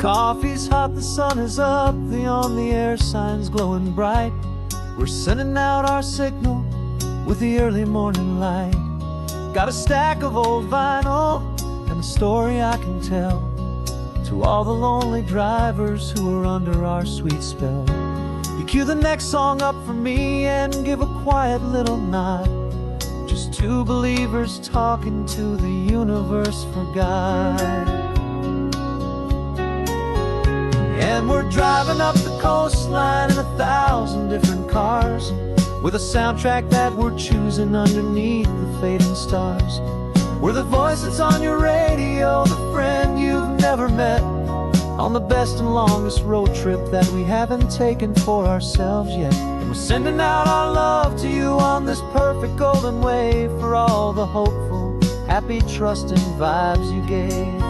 Coffee's hot, the sun is up, the on-the-air sign's glowing bright. We're sending out our signal with the early morning light. Got a stack of old vinyl and a story I can tell to all the lonely drivers who are under our sweet spell. You cue the next song up for me and give a quiet little nod. Just two believers talking to the universe for God. And we're driving up the coastline in 1,000 different cars, with a soundtrack that we're choosing underneath the fading stars. We're the voice that's on your radio, the friend you've never met, on the best and longest road trip that we haven't taken for ourselves yet. And we're sending out our love to you on this perfect golden wave, for all the hopeful, happy, trusting vibes you gave.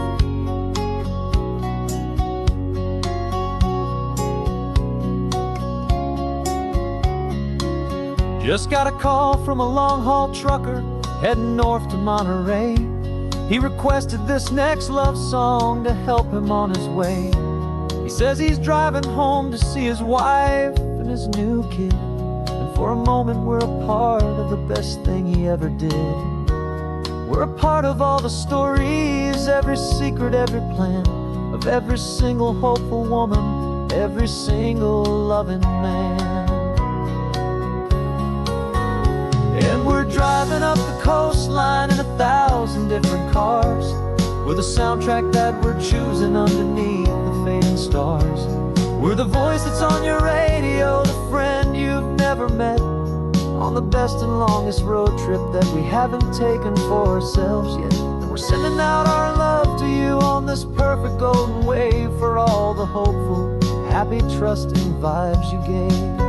Just got a call from a long-haul trucker heading north to Monterey. He requested this next love song to help him on his way. He says he's driving home to see his wife and his new kid, and for a moment we're a part of the best thing he ever did. We're a part of all the stories, every secret, every plan, of every single hopeful woman, every single loving man. And we're driving up the coastline in 1,000 different cars, with a soundtrack that we're choosing underneath the fading stars. We're the voice that's on your radio, the friend you've never met, on the best and longest road trip that we haven't taken for ourselves yet. And we're sending out our love to you on this perfect golden wave, for all the hopeful, happy, trusting vibes you gave.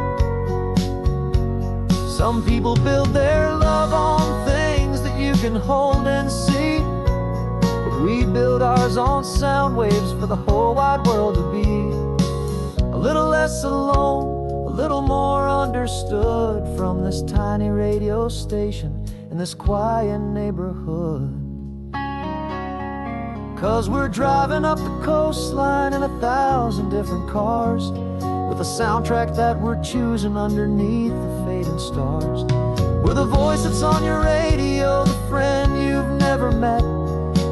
Some people build their love on things that you can hold and see, but we build ours on sound waves for the whole wide world to be a little less alone, a little more understood, from this tiny radio station in this quiet neighborhood. 'Cause we're driving up the coastline in 1,000 different cars, with a soundtrack that we're choosing underneath the fading stars. We're the voice that's on your radio, the friend you've never met,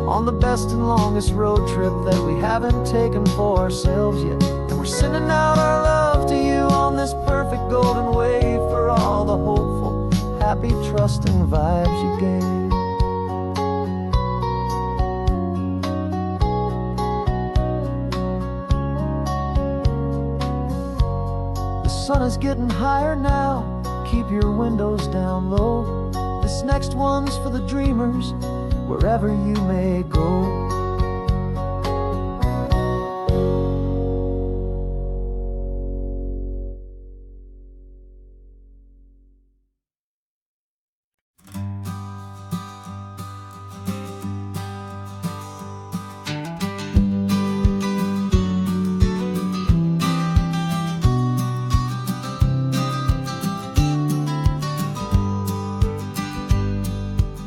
on the best and longest road trip that we haven't taken for ourselves yet. And we're sending out our love to you on this perfect golden wave, for all the hopeful, happy, trusting vibes you gave. The sun is getting higher now, keep your windows down low. This next one's for the dreamers, wherever you may go.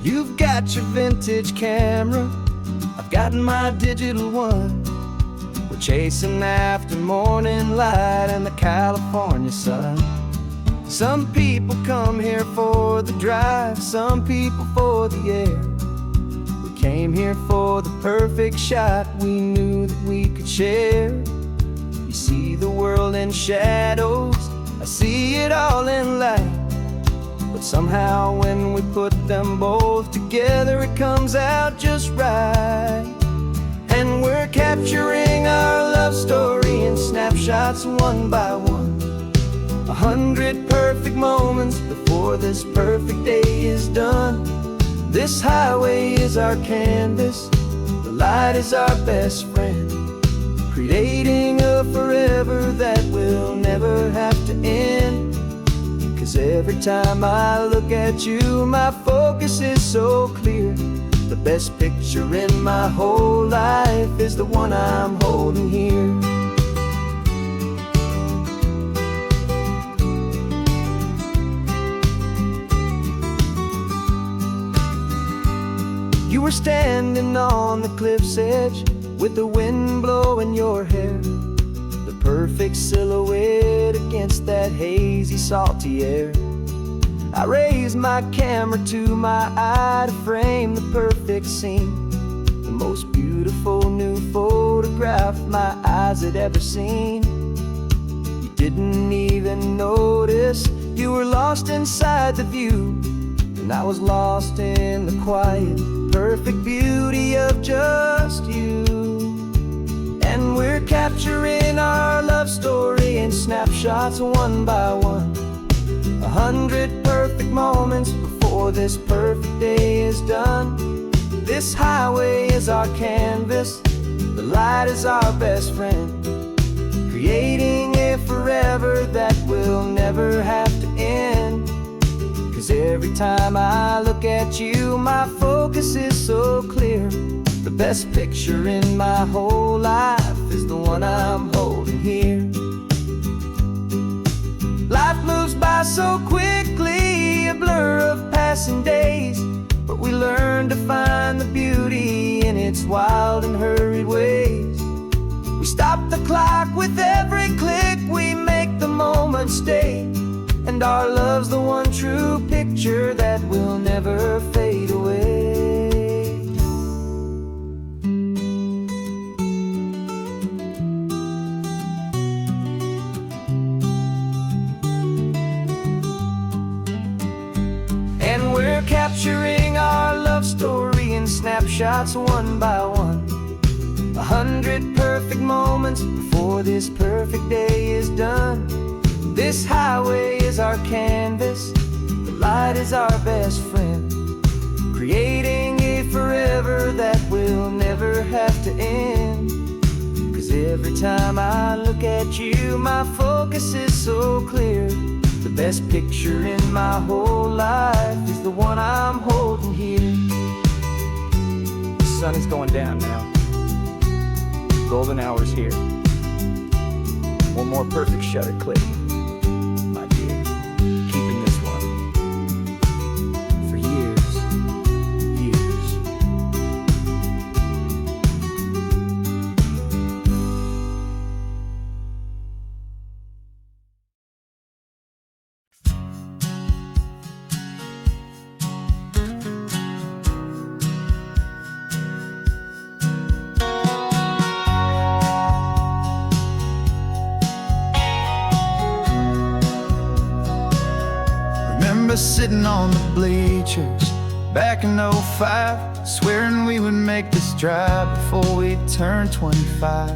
You've got your vintage camera, I've got my digital one. We're chasing after morning light and the California sun. Some people come here for the drive, some people for the air. We came here for the perfect shot we knew that we could share. You see the world in shadows, I see it all in light. But somehow when we put them both together, it comes out just right. And we're capturing our love story in snapshots one by one. 100 perfect moments before this perfect day is done. This highway is our canvas, the light is our best friend, creating a forever that will never have to end. 'Cause every time I look at you, my focus is so clear. The best picture in my whole life is the one I'm holding here. You were standing on the cliff's edge, with the wind blowing your hair, the perfect silhouette against that hazy, salty air. I raised my camera to my eye to frame the perfect scene, the most beautiful new photograph my eyes had ever seen. You didn't even notice you were lost inside the view, and I was lost in the quiet, perfect beauty of just you. And we're capturing our love story in snapshots one by one, 100 perfect moments before this perfect day is done. This highway is our canvas, the light is our best friend, creating a forever that will never have to end. 'Cause every time I look at you, my focus is so clear. The best picture in my whole life is the one I'm holding here. Life moves by so quickly, a blur of passing days, but we learn to find the beauty in its wild and hurried ways. We stop the clock with every click, we make the moment stay, and our love's the one true picture that will never fade away. And we're capturing our love story in snapshots one by one, 100 perfect moments before this perfect day is done. This highway is our canvas, the light is our best friend, creating a forever that will never have to end. 'Cause every time I look at you, my focus is so clear. The best picture in my whole life is the one I'm holding here. The sun is going down now, golden hour's here. One more perfect shutter click, my dear, keeping this one for years, years. Remember sitting on the bleachers back in '05, swearing we would make this drive before we turned 25.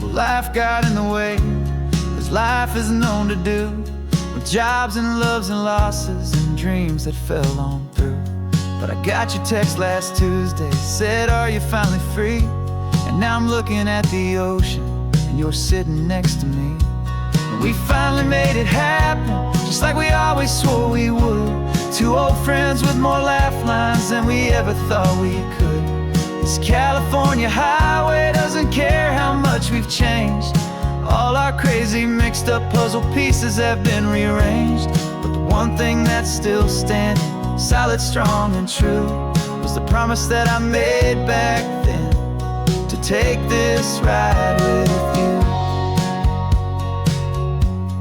Well, life got in the way, as life is known to do, with jobs and loves and losses and dreams that fell on through. But I got your text last Tuesday, said, are you finally free? And now I'm looking at the ocean, and you're sitting next to me. And we finally made it happen, just like we always swore we would. Two old friends with more laugh lines than we ever thought we could. This California highway doesn't care how much we've changed. All our crazy mixed up puzzle pieces have been rearranged, but the one thing that's still standing, solid, strong and true, was the promise that I made back then, to take this ride with you.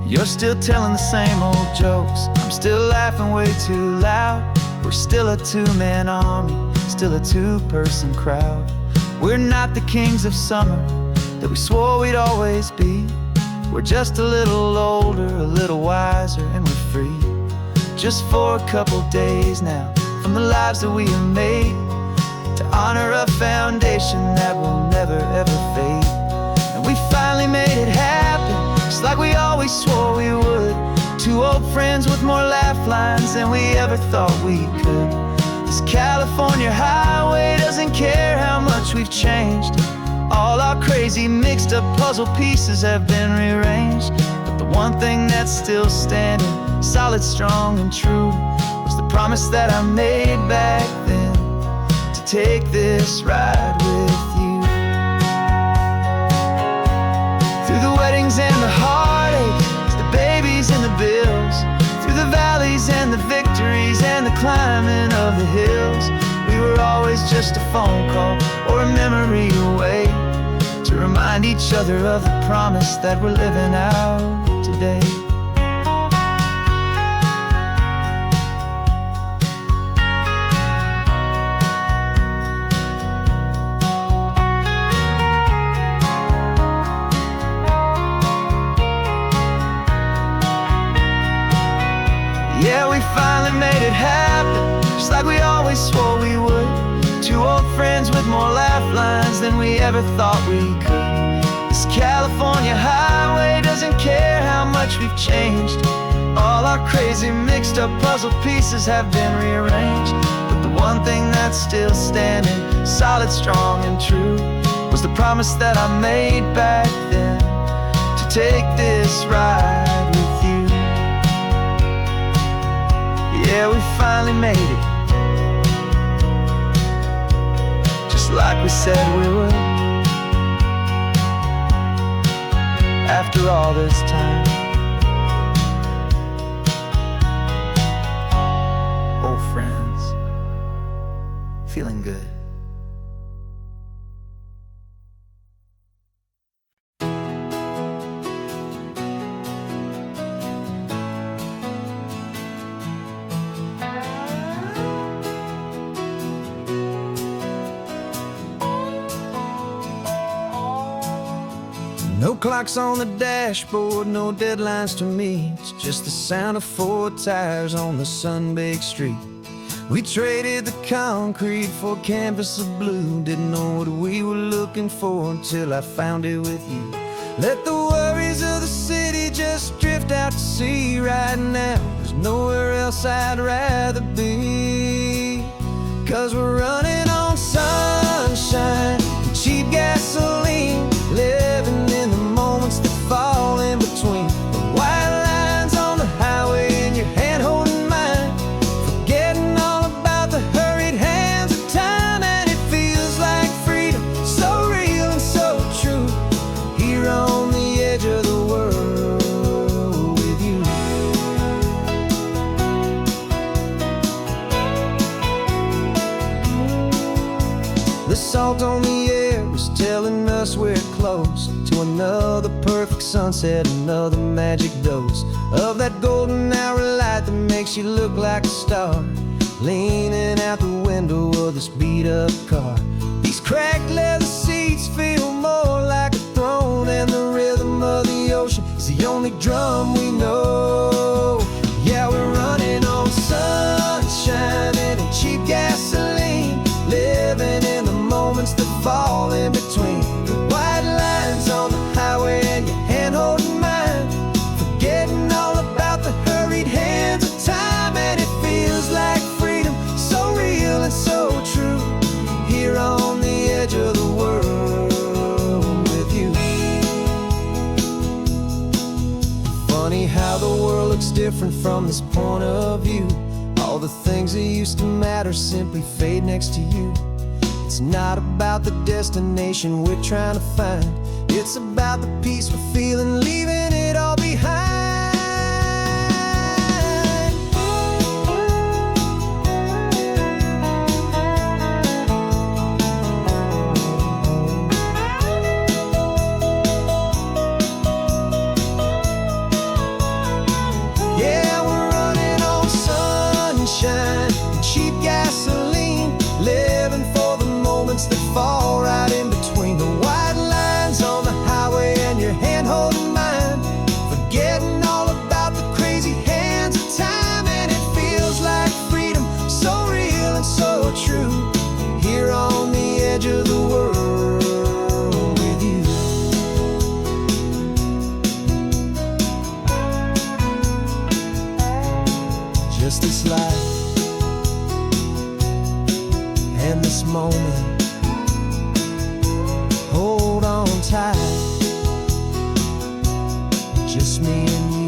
You're still telling the same old jokes, I'm still laughing way too loud. We're still a two-man army, still a two-person crowd. We're not the kings of summer that we swore we'd always be. We're just a little older, a little wiser, and we're free. Just for a couple days now, from the lives that we have made, to honor a foundation that will never ever fade. And we finally made it happen, just like we always swore we would. Two old friends with more laugh lines than we ever thought we could. This California highway doesn't care how much we've changed. All our crazy mixed up puzzle pieces have been rearranged, but the one thing that's still standing, solid, strong and true, was the promise that I made back then, to take this ride with you. Through the weddings and the heartaches, the babies and the bills, through the valleys and the victories and the climbing of the hills, we were always just a phone call or a memory away. remind each other of the promise that we're living out today. Yeah, we finally made it happen, just like we always swore we would. Two old friends with more laugh lines than we ever thought we could. This California highway doesn't care how much we've changed. All our crazy mixed up puzzle pieces have been rearranged, but the one thing that's still standing, solid, strong and true, was the promise that I made back then, to take this ride with you. Yeah, we finally made it, just like we said we would. After all this time, old friends, feeling good. No clocks on the dashboard, no deadlines to meet, it's just the sound of 4 tires on the sun-baked street. We traded the concrete for a canvas of blue, didn't know what we were looking for until I found it with you. Let the worries of the city just drift out to sea right now. There's nowhere else I'd rather be, 'cause we're running on sunshine and cheap gasoline, living in the moments that fall in between. The white lines on the highway and your hand holding mine, forgetting all about the hurried hands of time. And it feels like freedom, so real and so true, here on the edge of the world with you. The salt on the air is telling us we're close to another perfect sunset, another magic dose of that golden hour light that makes you look like a star, leaning out the window of this beat-up car. These cracked leather seats feel more like a throne, and the rhythm of the ocean is the only drum we know. Yeah, we're running on sunshine and cheap gasoline, living in the moments that fall in between. The white lines on the highway and your hand holding mine, forgetting all about the hurried hands of time. And it feels like freedom, so real and so true, here on the edge of the world with you. Funny how the world looks different from this point of view. All the things that used to matter simply fade next to you. It's not about the destination we're trying to find, it's about the peace we're feeling, leaving it all behind. Yeah, we're running on sunshine and cheap gasoline, living for the moments that fall right in between. The white lines on the highway and your hand holding mine, forgetting all about the crazy hands of time. And it feels like freedom, so real and so true, here on the edge of the world with you. Just this life and this moment, hold on tight, just me and you.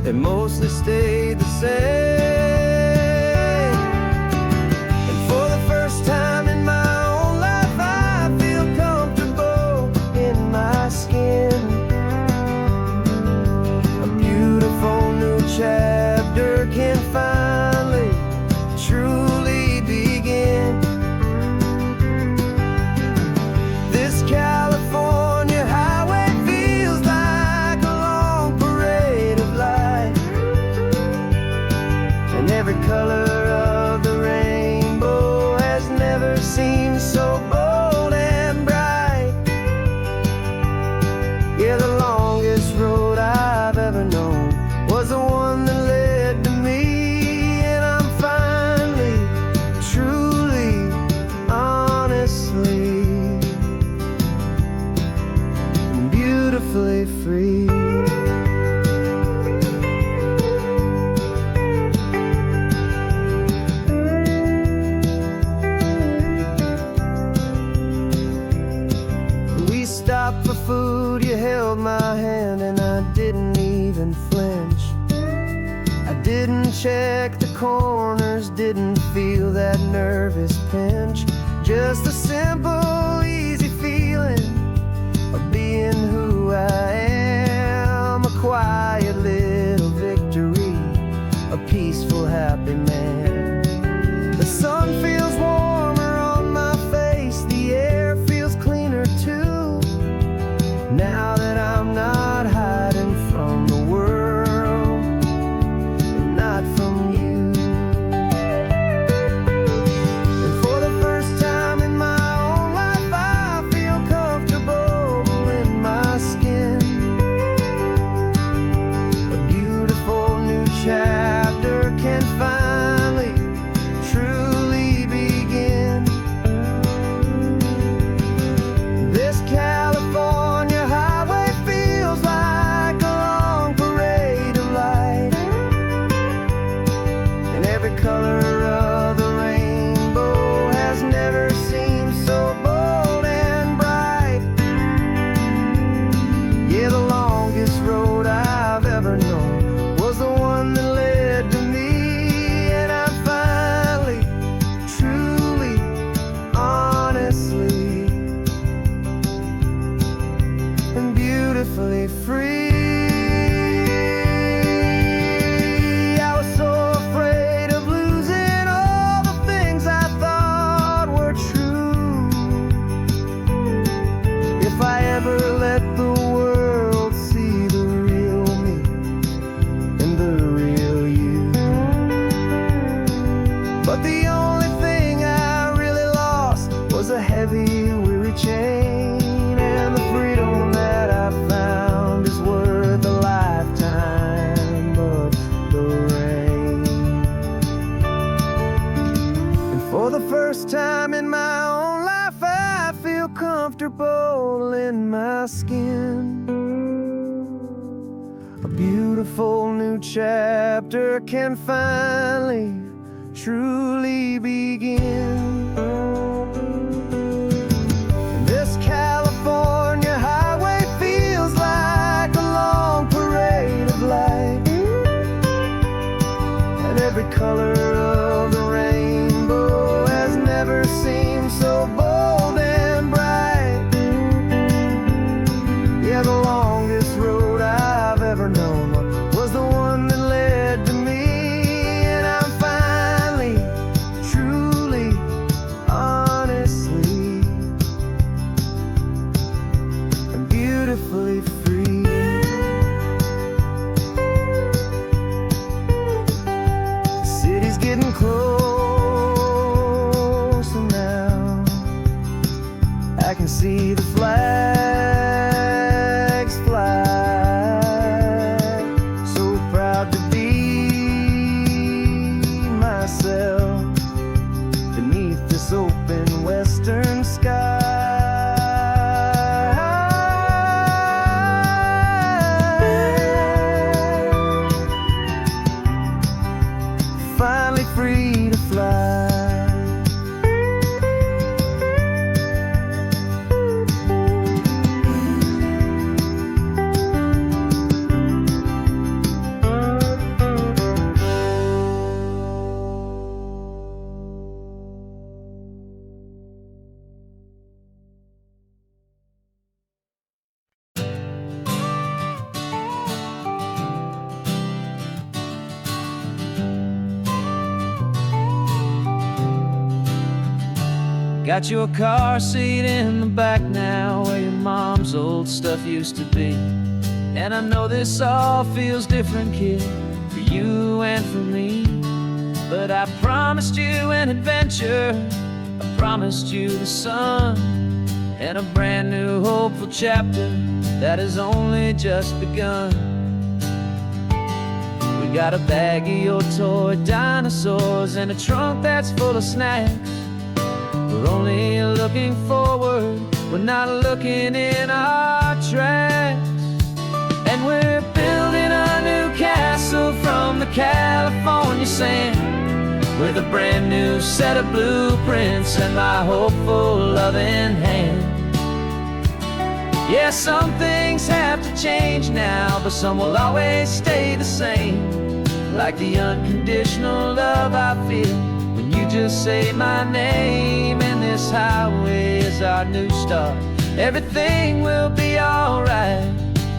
they mostly stayed the same. And for the first time in my own life, I feel comfortable in my skin. A beautiful new chapter can finally truly begin. This California highway feels like a long parade of light, and every color of the rainbow has never seemed so bold and bright. Yeah, the longest road I've ever known was the one that led to me, and I'm finally, truly, honestly, beautifully free. We stopped for food, you held my hand, and I didn't even flinch. I didn't check the corners, didn't feel that nervous pinch. Just a simple, easy feeling of being who I am. A quiet little victory, a peaceful, happy man. The sun feels warmer on my face, the air feels cleaner too, now that I'm not hiding from the world and not from you. And for the first time in my own life, I feel comfortable in my skin. A beautiful new chapter can finally truly begin. This California highway feels like a long parade of light, and every color of the rainbow has never seemed so bold and bright. Yeah, the longest road I've ever known was the one that led to me, and I'm finally, truly, honestly, and beautifully free. I was so afraid of losing all the things I thought were true. If I ever let the world see the real me and the real you. But the only thing I really lost was a heavy, weary chain, and the freedom that I found is worth a lifetime of the rain. And for the first time in my own life, I feel comfortable in my skin. A beautiful new chapter can finally, truly begin. This California highway feels like a long parade of light, and every color of the rainbow has never seemed so bold and bright. Yeah, the longest road I've ever known was the one that led to me, and I'm finally, truly, honestly, and beautifully free. The city's getting closer now. I can see the flags fly. So proud to be myself beneath this open western sky. Finally free to fly. Got your car seat in the back now, where your mom's old stuff used to be. And I know this all feels different, kid, for you and for me. But I promised you an adventure, I promised you the sun, and a brand new hopeful chapter that has only just begun. We got a bag of your toy dinosaurs and a trunk that's full of snacks. We're only looking forward, we're not looking in our tracks. And we're building a new castle from the California sand, with a brand new set of blueprints and my hopeful loving hand. Yeah, some things have to change now, but some will always stay the same. Like the unconditional love I feel when you just say my name. And this highway is our new start. Everything will be alright,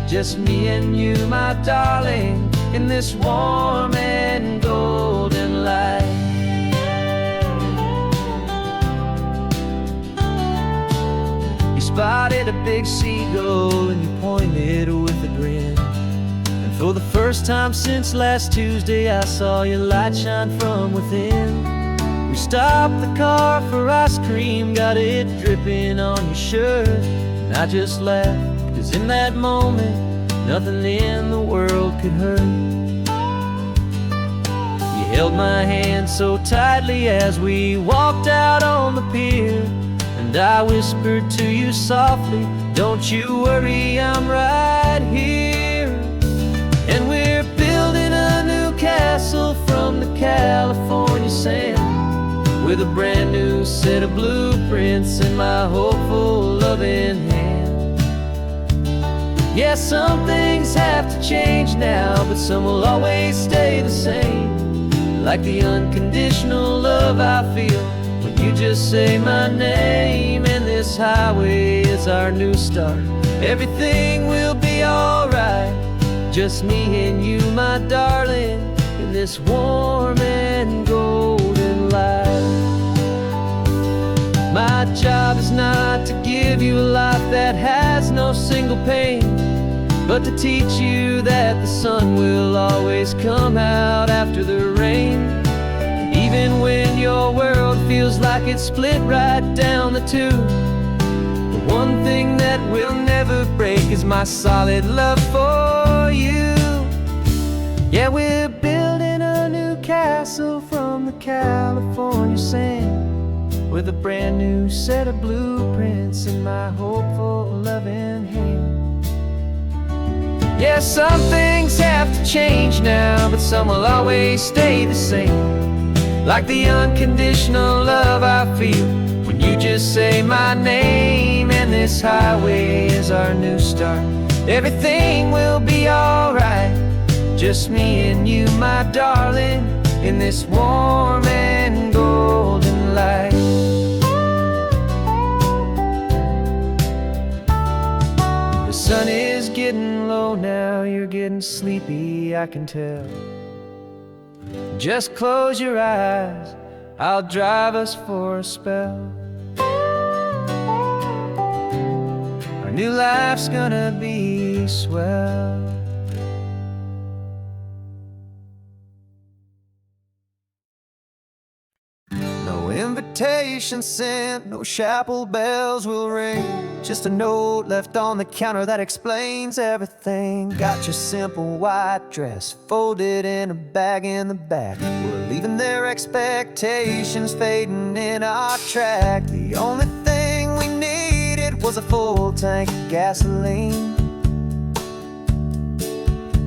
just me and you, my darling, in this warm and golden light. You spotted a big seagull and you pointed with a grin. And for the first time since last Tuesday, I saw your light shine from within. We stopped the car for ice cream, got it dripping on your shirt. And I just laughed, 'cause in that moment, nothing in the world could hurt. You held my hand so tightly as we walked out on the pier, and I whispered to you softly, don't you worry, I'm right here. And we're building a new castle from the California sand, with a brand new set of blueprints in my hopeful loving hand. Yeah, some things have to change now, but some will always stay the same. Like the unconditional love I feel when you just say my name. And this highway is our new start. Everything will be alright, just me and you, my darling, in this warm and golden light. My job is not to give you a life that has no single pain, but to teach you that the sun will always come out after the rain. Even when your world feels like it's split right down the two, the one thing that will never break is my solid love for you. Yeah, we're building a new castle from the California sand, with a brand new set of blueprints in my hopeful loving hand. Yeah, some things have to change now, but some will always stay the same. Like the unconditional love I feel when you just say my name. And this highway is our new start. Everything will be alright, just me and you, my darling, in this warm and golden light. The sun is getting low now, you're getting sleepy, I can tell. Just close your eyes, I'll drive us for a spell. Our new life's gonna be swell. No invitation sent, no chapel bells will ring, just a note left on the counter that explains everything. Got your simple white dress folded in a bag in the back. We're leaving their expectations fading in our track. The only thing we needed was a full tank of gasoline,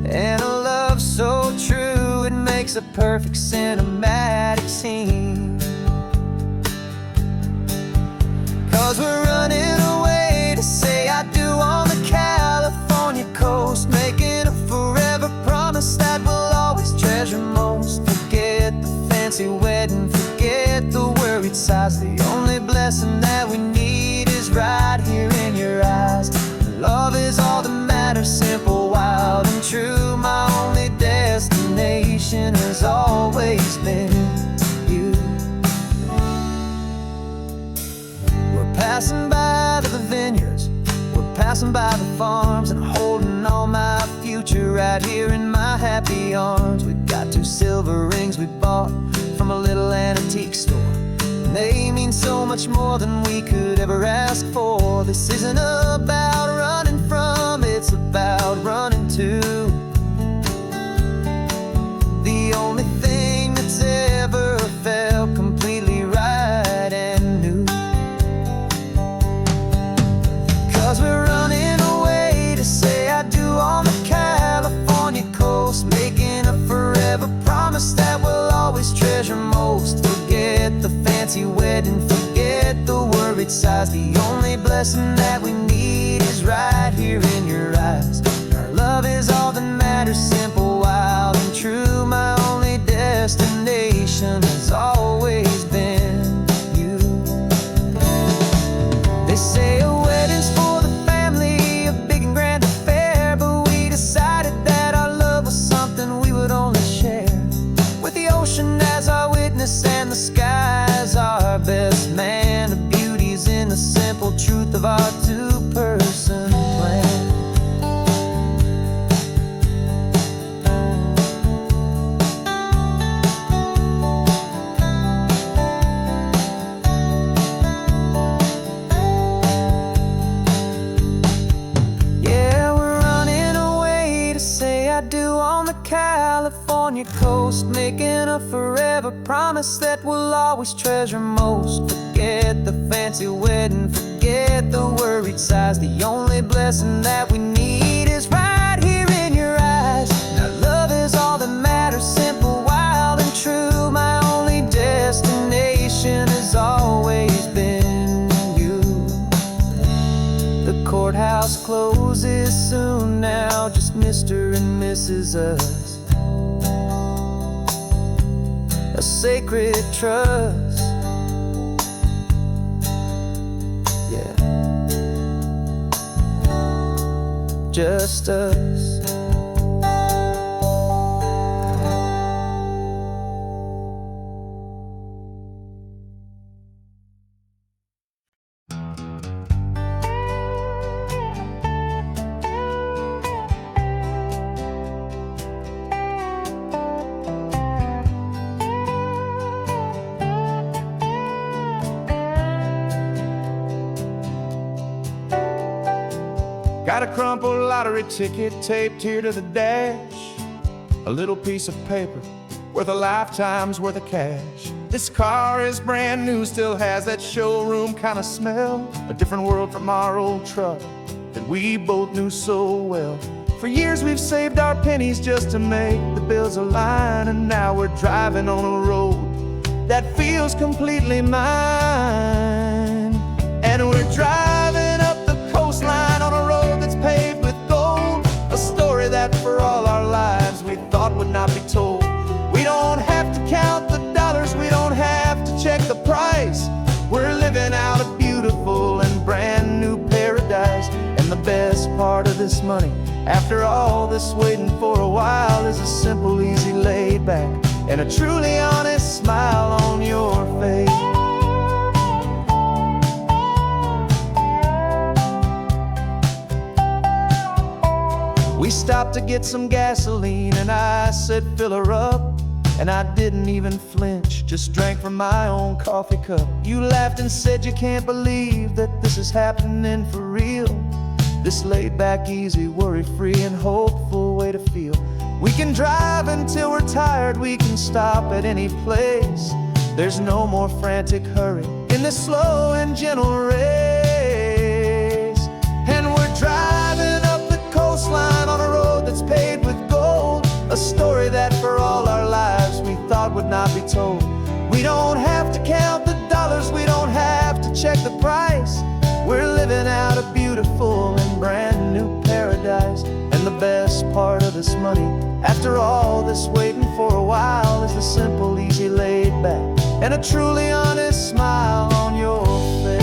and a love so true it makes a perfect cinematic scene. 'Cause we're running away to say I do on the California coast, making a forever promise that we'll always treasure most. Forget the fancy wedding, forget the worried sighs. The only blessing that we need is right here in your eyes. Love is all that matters, simple, wild and true. My only destination has always been you. passing by the vineyards, we're passing by the farms, and holding all my future right here in my happy arms. We've got 2 silver rings we bought from a little antique store, and they mean so much more than we could ever ask for. This isn't about running from, it's about running to the only thing that's ever felt completely right and new. 'Cause we're running away to say I do on the California coast, making a forever promise that we'll always treasure most. Forget the fancy wedding, forget the worried sighs. The only blessing that we need is right here in your eyes. Our love is all that matters, simple, wild, and true. My only destination has always been you. They say a wedding's for the family, a big and grand affair, but we decided that our love was something we would only share with the ocean as our witness and the sky as our best man. The beauty's in the simple truth of our 2-person plan. California coast, making a forever promise that we'll always treasure most. Forget the fancy wedding, forget the worried sighs. The only blessing that we need is right here in your eyes. Now love is all that matters, simple, wild, and true. My only destination has always been you. The courthouse closes soon now, just Mr. and Mrs. Us. A sacred trust, yeah, just us. Got a crumpled lottery ticket taped here to the dash, a little piece of paper worth a lifetime's worth of cash. This car is brand new, still has that showroom kind of smell, a different world from our old truck that we both knew so well. For years we've saved our pennies just to make the bills align, and now we're driving on a road that feels completely mine. And we're driving up the coastline on a road that's paved with gold, a story that for all our lives we thought would not be told. We don't have to count the dollars, we don't have to check the price. We're living out a beautiful and brand new paradise. And the best part of this money, after all this waiting for a while, is a simple, easy, laid back, and a truly honest smile on your face. We stopped to get some gasoline, and I said, fill her up. And I didn't even flinch, just drank from my own coffee cup. You laughed and said you can't believe that this is happening for real. This laid back, easy, worry-free, and hopeful way to feel. We can drive until we're tired, we can stop at any place. There's no more frantic hurry in this slow and gentle race. And we're driving up the coastline on a road that's paved with gold, a story that for all our lives we thought would not be told. We don't have to count the dollars, we don't have to check the price. We're living out a beautiful and brand new paradise. And the best part of this money, after all this waiting for a while, is the simple, easy, laid back, and a truly honest smile on your face.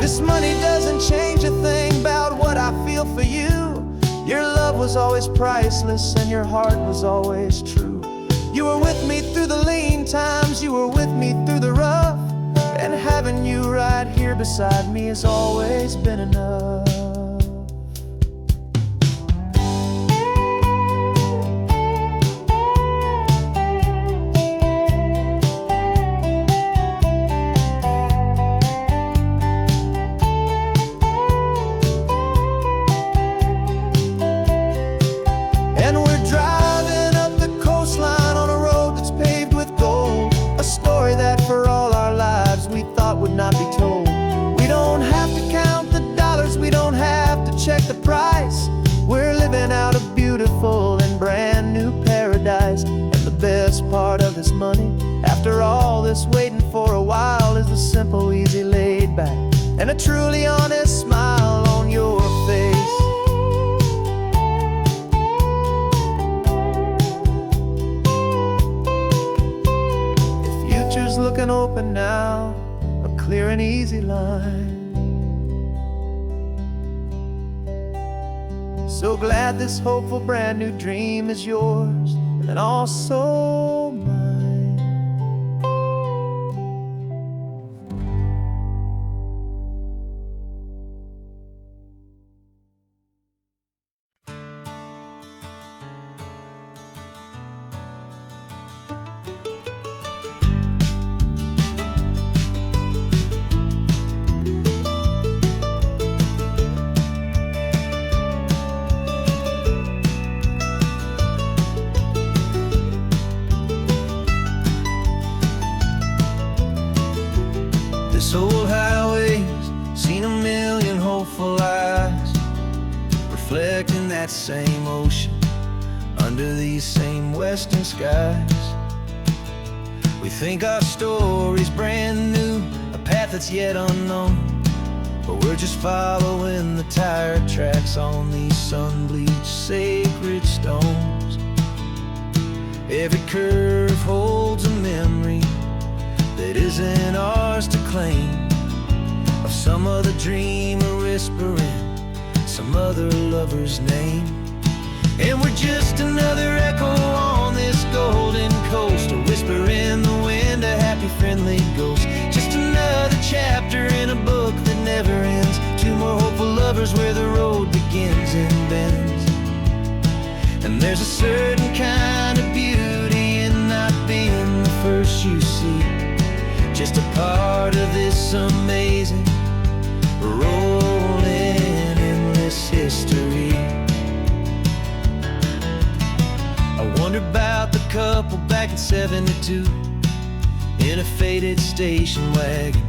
This money doesn't change a thing about what I feel for you. Your love was always priceless and your heart was always true. You were with me through the lean times, you were with me through the rough. beside me has always been enough. And we're driving up the coastline on a road that's paved with gold, a story that for all our lives we thought would not be told. We don't have to count the dollars, we don't have to check the price. We're living out a beautiful and brand new paradise. And the best part of this money, after all this waiting for a while, is the simple, easy, laid back, and a truly honest smile on your face. Looking open now, a clear and easy line. So glad this hopeful brand new dream is yours and also mine. This old highway's seen a million hopeful eyes, reflecting that same ocean under these same western skies. We think our story's brand new, a path that's yet unknown, but we're just following the tire tracks on these sun-bleached sacred stones. Every curve holds a memory that isn't ours to claim, of some other dreamer whispering some other lover's name. And we're just another echo on this golden coast, a whisper in the wind, a happy friendly ghost. Just another chapter in a book that never ends, two more hopeful lovers where the road begins and bends. And there's a certain kind of beauty in not being the first you see, just a part of this amazing, rolling, endless history. I wonder about the couple back in '72 in a faded station wagon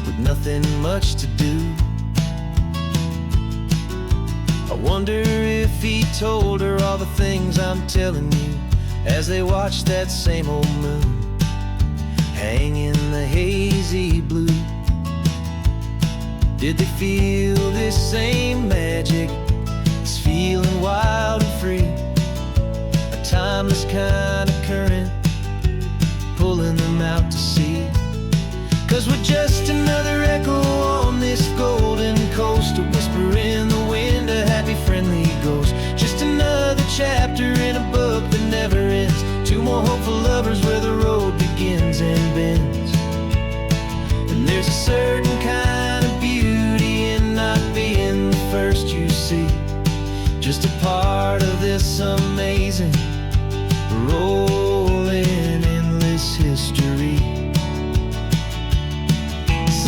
with nothing much to do. I wonder if he told her all the things I'm telling you as they watched that same old moon hang in the hazy blue. Did they feel this same magic, this feeling wild and free, a timeless kind of current pulling them out to sea? 'Cause we're just another echo on this golden coast, a whisper in the wind, a happy friendly ghost. Just another chapter in a book that never ends, two more hopeful lovers where the road begins and bends. And there's a certain kind of beauty in not being the first you see, just a part of this amazing, rolling, endless history.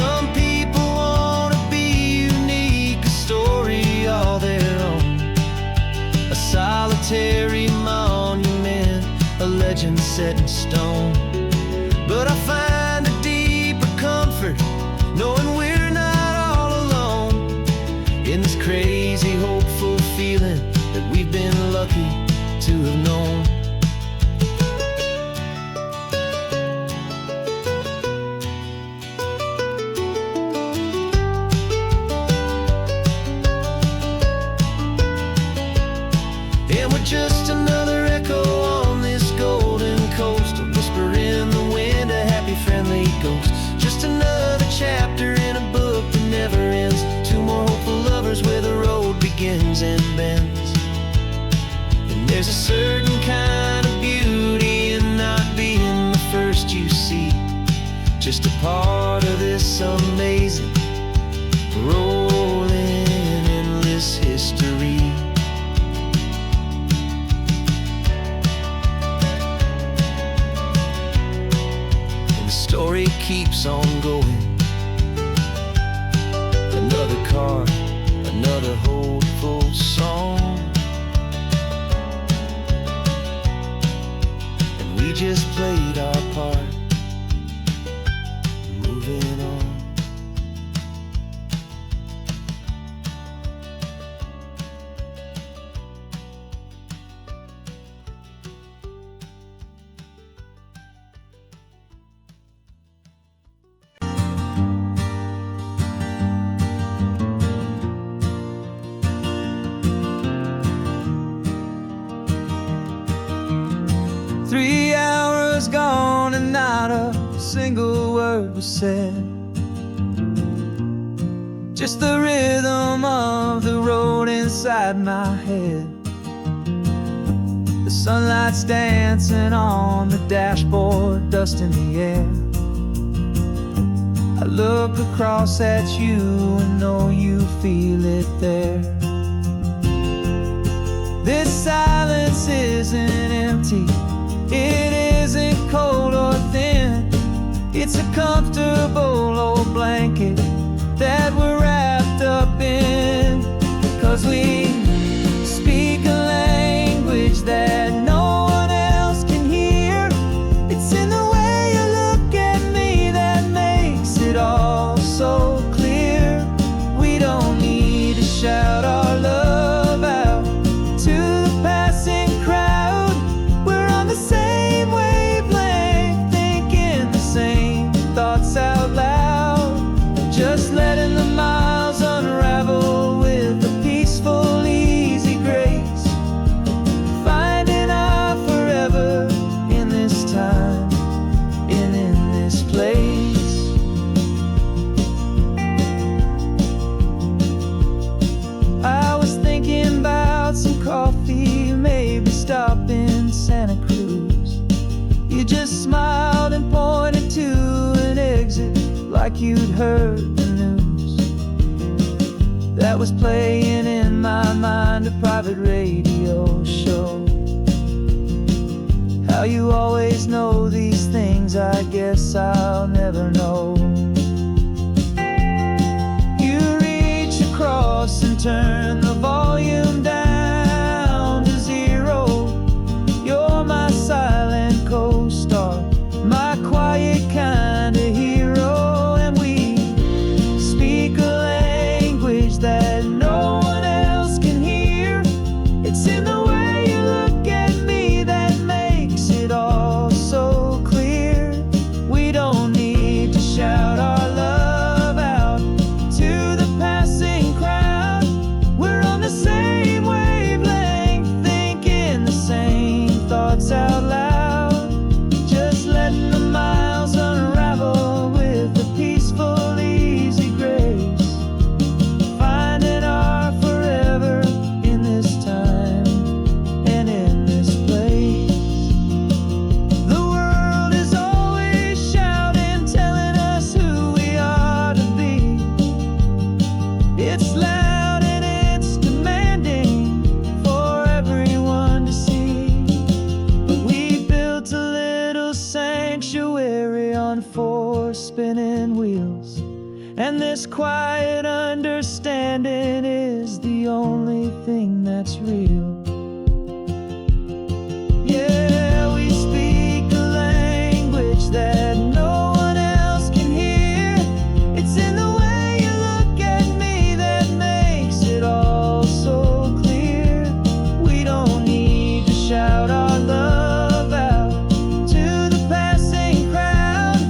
Some people want to be unique, a story all their own, a solitary monument, a legend set in stone. But I find a deeper comfort knowing we're not all alone in this crazy, hopeful feeling that we've been lucky to have known. And we're just another echo on this golden coast, a whisper in the wind, a happy friendly ghost. Just another chapter in a book that never ends, two more hopeful lovers where the road begins and bends. And there's a certain kind of beauty in not being the first you see, just a part of this amazing rolling endless history. And the story keeps on going. Another card, another hopeful song, and we just played our part, moving on. Three hours gone and not a single word was said. Just the rhythm of the road inside my head. The sunlight's dancing on the dashboard, dust in the air. I look across at you and know you feel it there. This silence isn't empty, it isn't cold or thin. It's a comfortable old blanket that we're wrapped up in. 'Cause we speak a language that no one else can hear. It's in the way you look at me that makes it all so clear. We don't need to shout our love out to the passing crowd. We're on the same wavelength, thinking the same thoughts out loud. Just letting the miles unravel with a peaceful, easy grace. Finding our forever in this time and in this place. I was thinking about some coffee, maybe stop in Santa Cruz. You just smiled and pointed to an exit like you'd heard the news. That was playing in my mind, a private radio show. How you always know these things, I guess I'll never know. You reach across and turn the volume down to zero. You're my silent co-star, my quiet kind of hero. And we speak a language that no one else can hear. It's in the way you look at me that makes it all so clear. We don't need to shout our love out to the passing crowd. We're on the same wavelength, thinking the same thoughts out loud. Just letting the miles unravel with a peaceful, easy grace. Finding our forever in this time and in this place. The world is always shouting, telling us who we are to be. It's loud and it's demanding for everyone to see. But we built a little sanctuary on four spinning wheels, and this quiet understanding is the only thing that's real. Yeah, we speak a language that no one else can hear. It's in the way you look at me that makes it all so clear. We don't need to shout our love out to the passing crowd.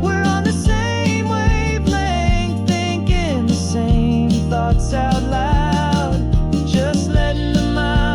We're on the same wavelength, thinking the same thoughts out loud. Just letting the miles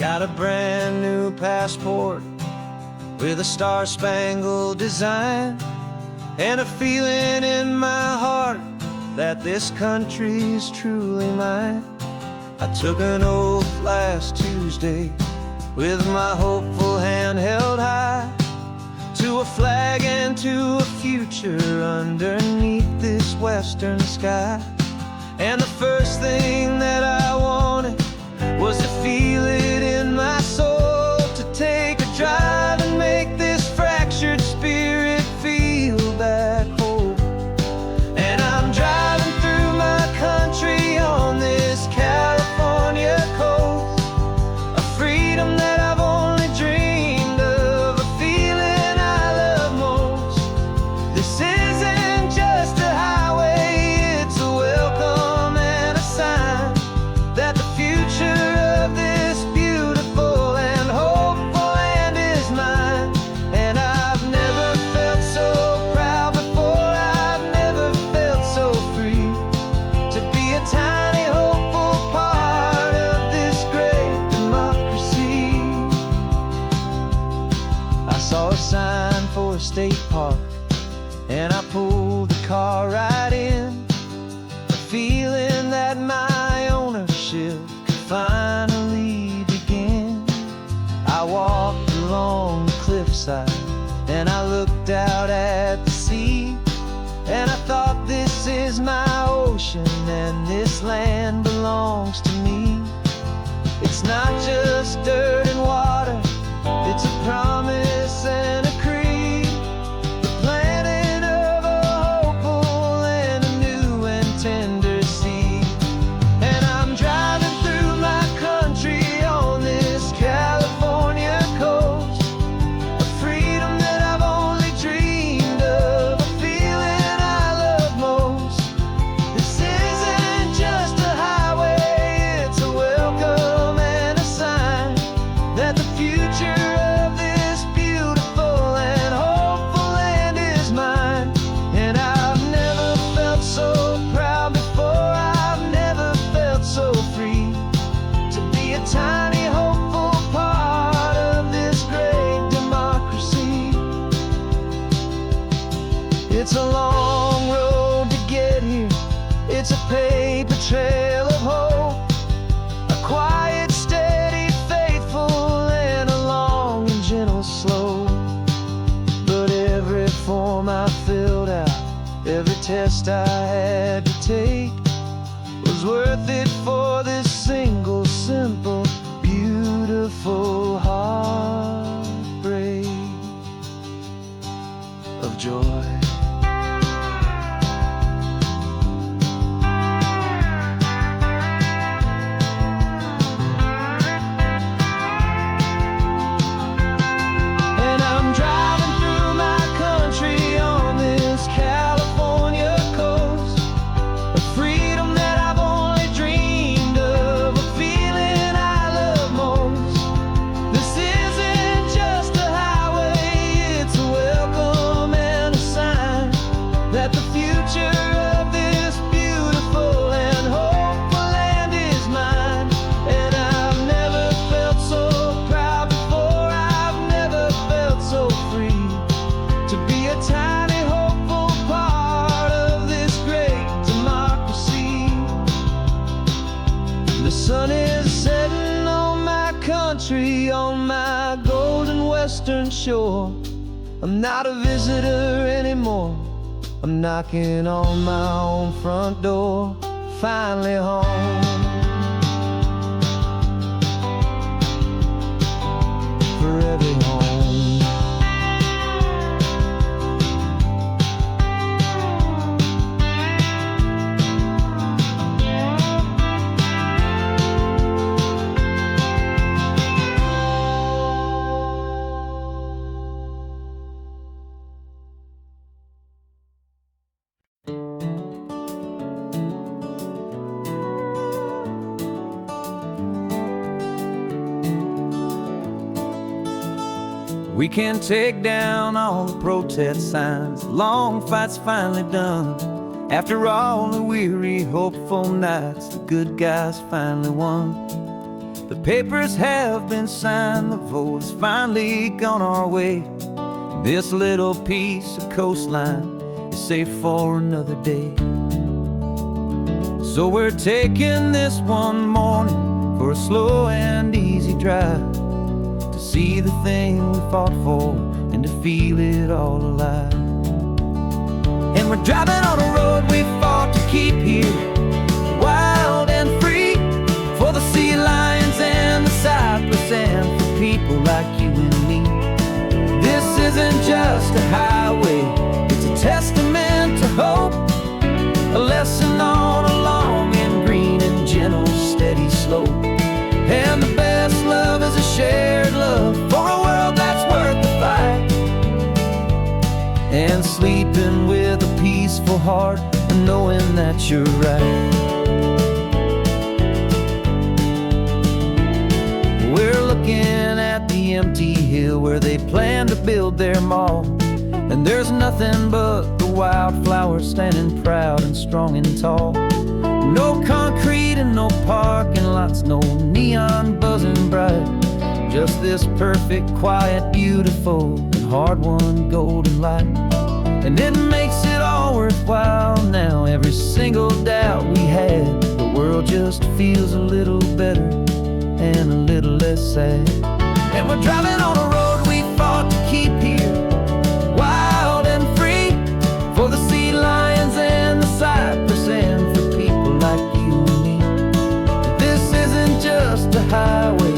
got a brand new passport with a star-spangled design, and a feeling in my heart that this country's truly mine. I took an oath last Tuesday with my hopeful hand held high, to a flag and to a future underneath this western sky. And the first thing that I wanted was to feel it in my soul, to take a drive and make this fractured spirit feel back home. And I'm driving through my country on this California coast, a freedom that I've only dreamed of, a feeling I love most. This isn't just a highway, it's a welcome and a sign that the future of this beautiful and hopeful land is mine. And I've never felt so proud before, I've never felt so free, to be a tiny hopeful part of this great democracy. I saw a sign for a state park, and I pulled the car right in, a feeling that my ownership could finally begin. I walked along the cliffside and I looked out at the sea, and I thought, this is my ocean and this land belongs to me. It's not just dirt and water, it's a promise and a creed, the planting of a hopeful and a new and tender seed. And I'm driving through my country on this California coast, a freedom that I've only dreamed of, a feeling I love most. This isn't just a highway, it's a welcome and a sign that the future of this beautiful and hopeful land is mine. And I've never felt so proud before, I've never felt so free, to be a tiny hopeful part of this great democracy. It's a long road to get here, it's a paper trail of hope, a quiet, steady, faithful, and a long and gentle slope. But every form I filled out, every test I had to take, was worth it for this single, simple, beautiful heartbreak of joy. And I'm driving through my country on this California coast, a freedom that I've only dreamed of, a feeling I love most. This isn't just a highway, it's a welcome and a sign that the future of this beautiful and hopeful land is mine. And I've never felt so proud before, I've never felt so free, to be a tiny hopeful part of this great democracy. The sun is setting on my country, on my golden western shore. I'm not a visitor anymore, I'm knocking on my own front door, finally home. Forever home. We can take down all the protest signs, long fight's finally done. After all the weary, hopeful nights, the good guys finally won. The papers have been signed, the vote's finally gone our way. This little piece of coastline is safe for another day. So we're taking this one morning for a slow and easy drive, to see the thing we fought for and to feel it all alive. And we're driving on a road we fought to keep here, wild and free, for the sea lions and the cypress and for people like you and me. This isn't just a highway, it's a testament to hope, a lesson on a long and green and gentle steady slope. And the best love is a shared love for a world that's worth the fight, and sleeping with a peaceful heart and knowing that you're right. We're looking at the empty hill where they plan to build their mall, and there's nothing but the wildflowers standing proud and strong and tall. No concrete and no parking lots, no neon buzzing bright, just this perfect, quiet, beautiful, and hard-won golden light. And it makes it all worthwhile now, every single doubt we had. The world just feels a little better and a little less sad. And we're driving on a road we fought to keep here, wild and free, for the sea lions and the cypress and for people like you and me. This isn't just a highway,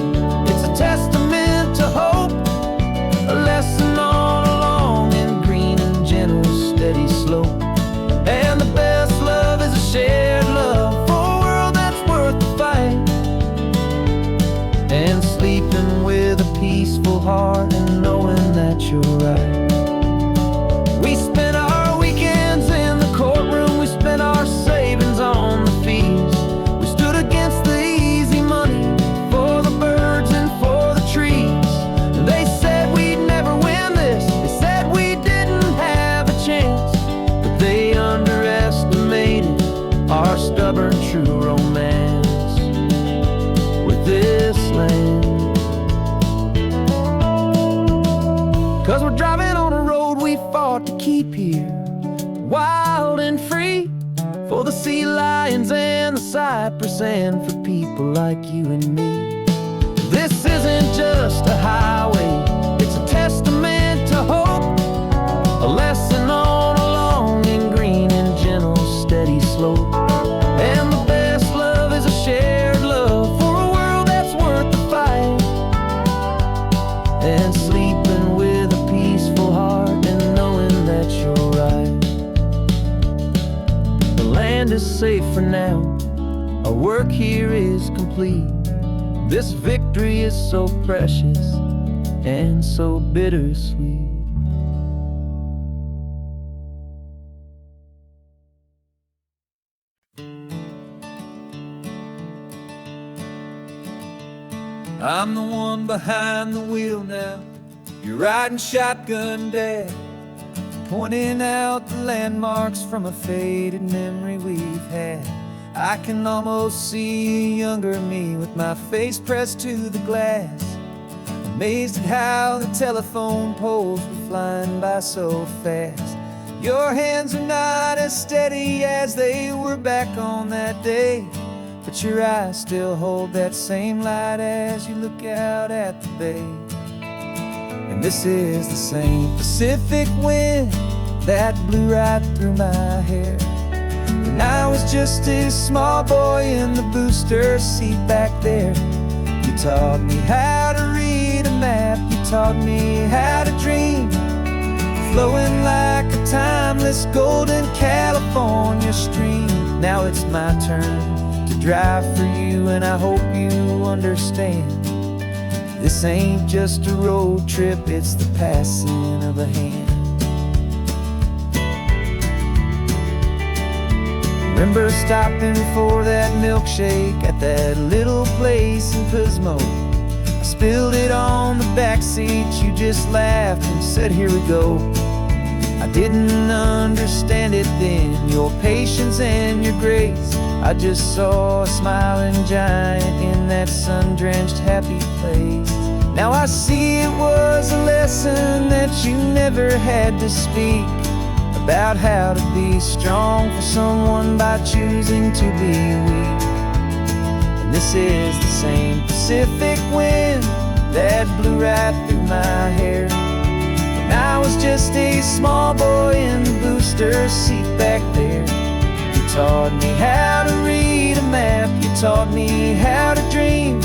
it's a testament to hope, a lesson on a long and green and gentle steady slope. And the best love is a shared love for a world that's worth the fight, and sleeping with a peaceful heart and knowing that you're right. We spent our weekends in the courtroom, we spent our savings on the fees. We stood against the easy money for the birds and for the trees. They said we'd never win this, they said we didn't have a chance, but they underestimated our stubborn true romance with this land. 'Cause we're driving on a road we fought to keep here, wild and free, for the sea lions and the cypress and for people like you and me. This isn't just a highway, it's a testament to hope, a lesson on a long and green and gentle steady slope. And the best love is a shared love for a world that's worth the fight, and sleeping with a peaceful heart and knowing that you're right. The land is safe for now, our work here is complete. This victory is so precious and so bittersweet. I'm the one behind the wheel now, you're riding shotgun, Dad, pointing out the landmarks from a faded memory we've had. I can almost see a younger me with my face pressed to the glass, amazed at how the telephone poles were flying by so fast. Your hands are not as steady as they were back on that day, but your eyes still hold that same light as you look out at the bay. And this is the same Pacific wind that blew right through my hair when I was just a small boy in the booster seat back there. You taught me how to read a map, you taught me how to dream, flowing like a timeless golden California stream. Now it's my turn to drive for you, and I hope you understand. This ain't just a road trip, it's the passing of a hand. Remember stopping for that milkshake at that little place in Pismo? I spilled it on the back seat, you just laughed and said, here we go. I didn't understand it then, your patience and your grace. I just saw a smiling giant in that sun-drenched happy place. Now I see it was a lesson that you never had to speak, about how to be strong for someone by choosing to be weak. And this is the same Pacific wind that blew right through my hair when I was just a small boy in the booster seat back there. You taught me how to read a map, you taught me how to dream,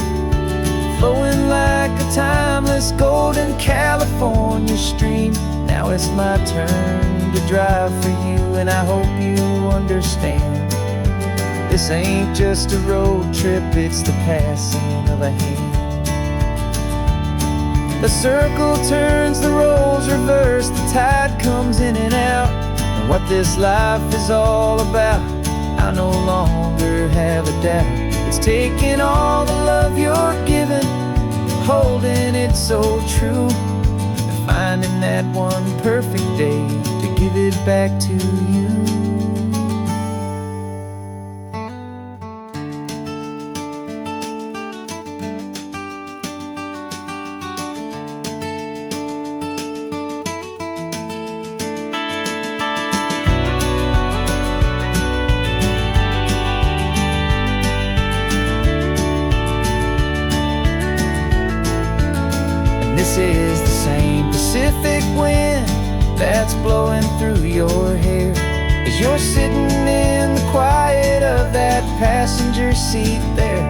flowing like a timeless golden California stream. Now it's my turn to drive for you, and I hope you understand. This ain't just a road trip, it's the passing of a hand. The circle turns, the roles reverse, the tide comes in and out. And what this life is all about, I no longer have a doubt. It's taking all the love you're giving, holding it so true, and finding that one perfect day to give it back to you. This is the same Pacific wind that's blowing through your hair as you're sitting in the quiet of that passenger seat there.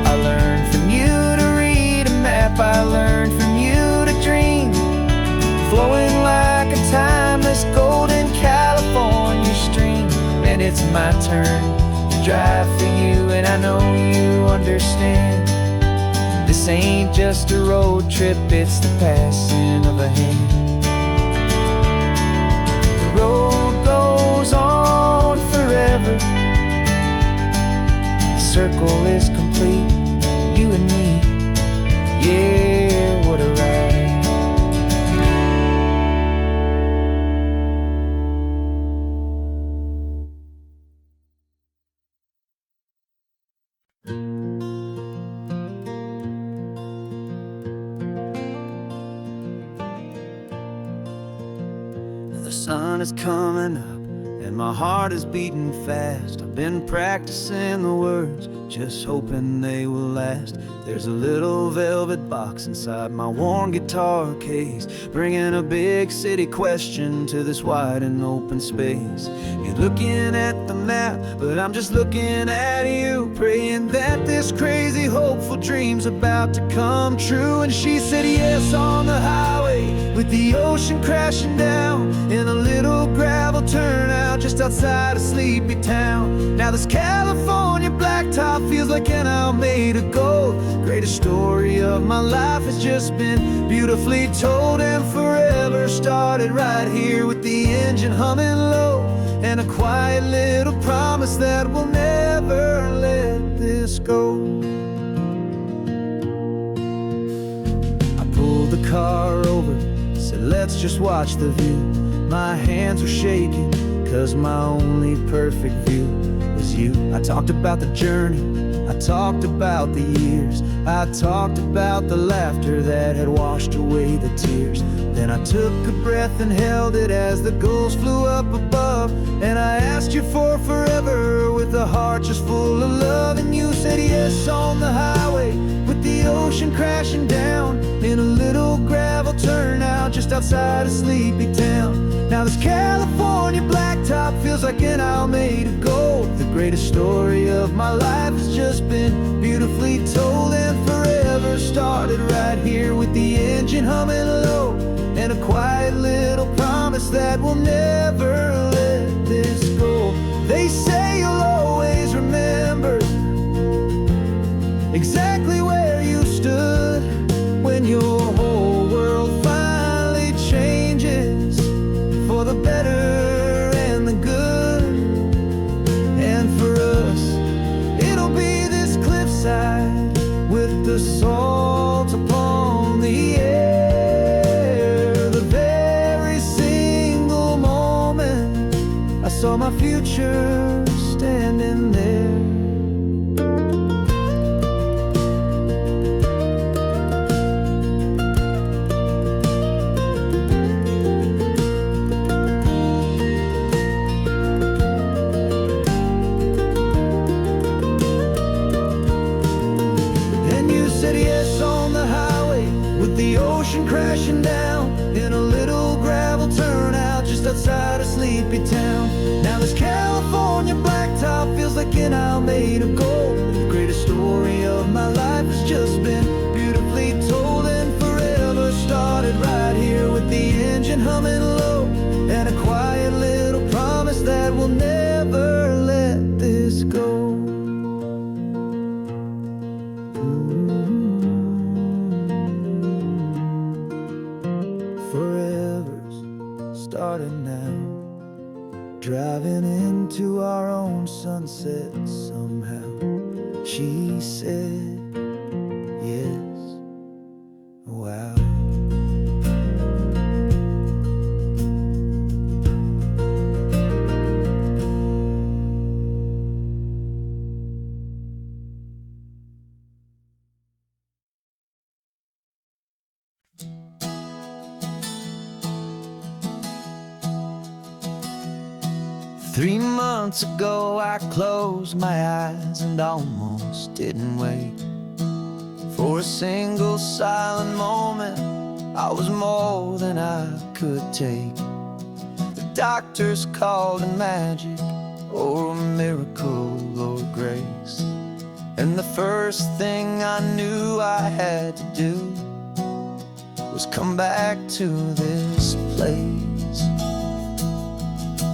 I learned from you to read a map, I learned from you to dream, flowing like a timeless golden California stream. And it's my turn to drive for you, and I know you understand. This ain't just a road trip, it's the passing of a hand. The road goes on forever, the circle is complete, you and me, yeah, what a ride. The sun is coming up and my heart is beating fast. I've been practicing the words, just hoping they will last. There's a little velvet box inside my worn guitar case, bringing a big city question to this wide and open space. You're looking at the map, but I'm just looking at you, praying that this crazy hopeful dream's about to come true. And she said yes on the highway with the ocean crashing down in a little gravel turnout just outside of sleepy town. Now this California blacktop feels like an isle made of gold. Greatest story of my life has just been beautifully told, and forever started right here with the engine humming low, and a quiet little promise that we'll never let this go. I pulled the car over, said let's just watch the view. My hands were shaking, cause my only perfect view was you. I talked about the journey, I talked about the years, I talked about the laughter that had washed away the tears. Then I took a breath and held it as the gulls flew up above, and I asked you for forever with a heart just full of love. And you said yes on the highway with the ocean crashing down in a little gravel turnout just outside of sleepy town. Now this California blacktop feels like an isle made of gold. The greatest story of my life has just been beautifully told, and forever started right here with the engine humming low, and a quiet little promise that we'll never let this go. They say you'll always remember exactly where you stood when your whole world finally changes for the better and the good. And for us, it'll be this cliffside with the salt upon the air, the very single moment saw my future standing there. Said yes on the highway with the ocean crashing down in a little gravel turnout just outside of Sleepy Town. Now this California blacktop feels like an isle made of gold. The greatest story of my life has just been beautifully told, and forever started right here with the engine humming low and a quiet little promise that we'll never let this go. Forever's starting now, driving into our own sunset somehow. She said yes, wow. Three months ago I closed my eyes and almost didn't wait for a single silent moment. I was more than I could take. The doctors called it magic or a miracle or grace, and the first thing I knew I had to do was come back to this place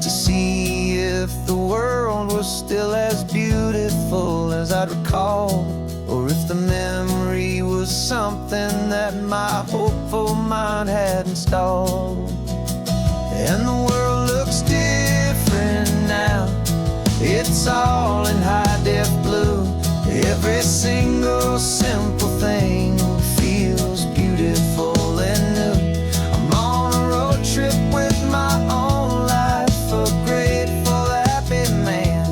to see if the world was still as beautiful as I'd recall, or if the memory was something that my hopeful mind had installed. And the world looks different now, it's all in high-def blue. Every single simple thing feels beautiful and new. I'm on a road trip with my own life, a grateful, happy man,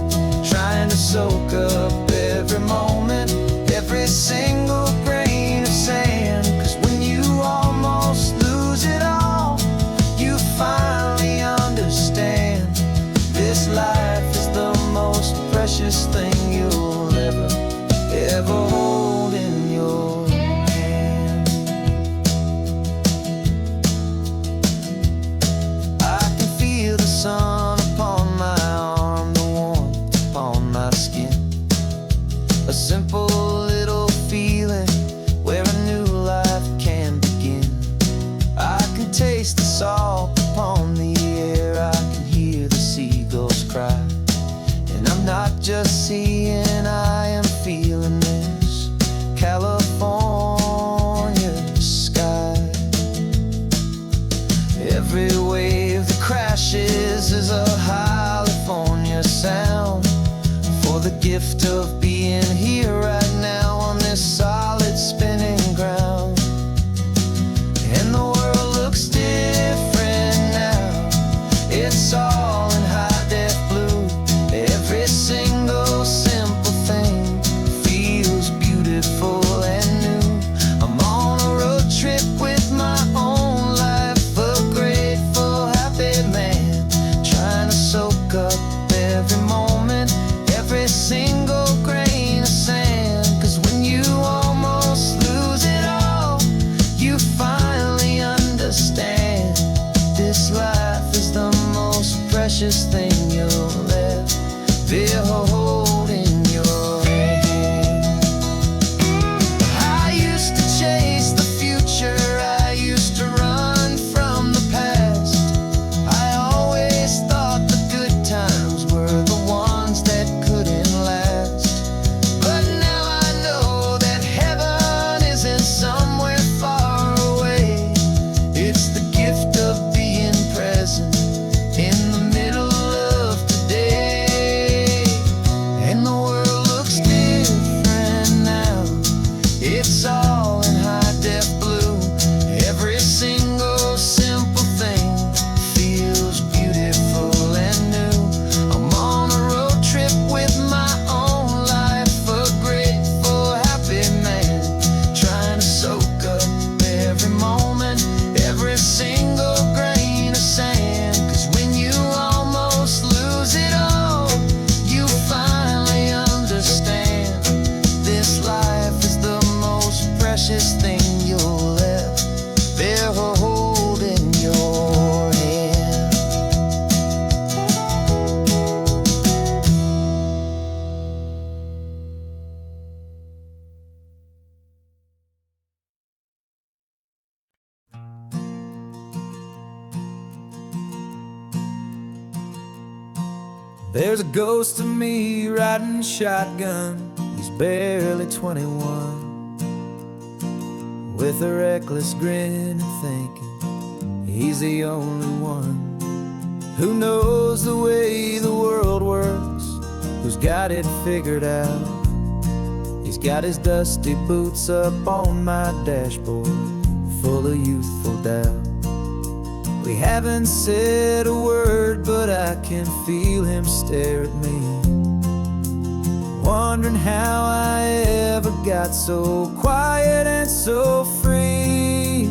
trying to soak up every moment, every single grain of sand. 'Cause when you almost lose it all, you finally understand this life is the most precious thing you'll ever hold in your hand. I can feel the sun upon my arm, the warmth upon my skin, a simple little feeling where a new life can begin. I can taste the salt upon the air, I can hear the seagulls cry, and I'm not just seeing, I am feeling this California sky. Every wave that crashes is a California sound, for the gift of being here right now on this solid spinning ground. And the world looks different now, it's all in high-def blue. Every single simple thing feels beautiful and new. I'm on a road trip with my own life, a grateful, happy man, trying to soak up every moment, every single grain of sand. 'Cause when you almost lose it all, you finally understand this life is the most precious thing you'll ever hold in your hand. I used to chase the future, I used to run from the past. I always thought the good times were the ones that couldn't last. But now I know that heaven isn't somewhere far away. It's the gift of being present in the middle There's a ghost of me riding shotgun. He's barely 21, with a reckless grin and thinking he's the only one who knows the way the world works, who's got it figured out. He's got his dusty boots up on my dashboard, full of youthful doubt. We haven't said a word, but I can feel him stare at me, wondering how I ever got so quiet and so free.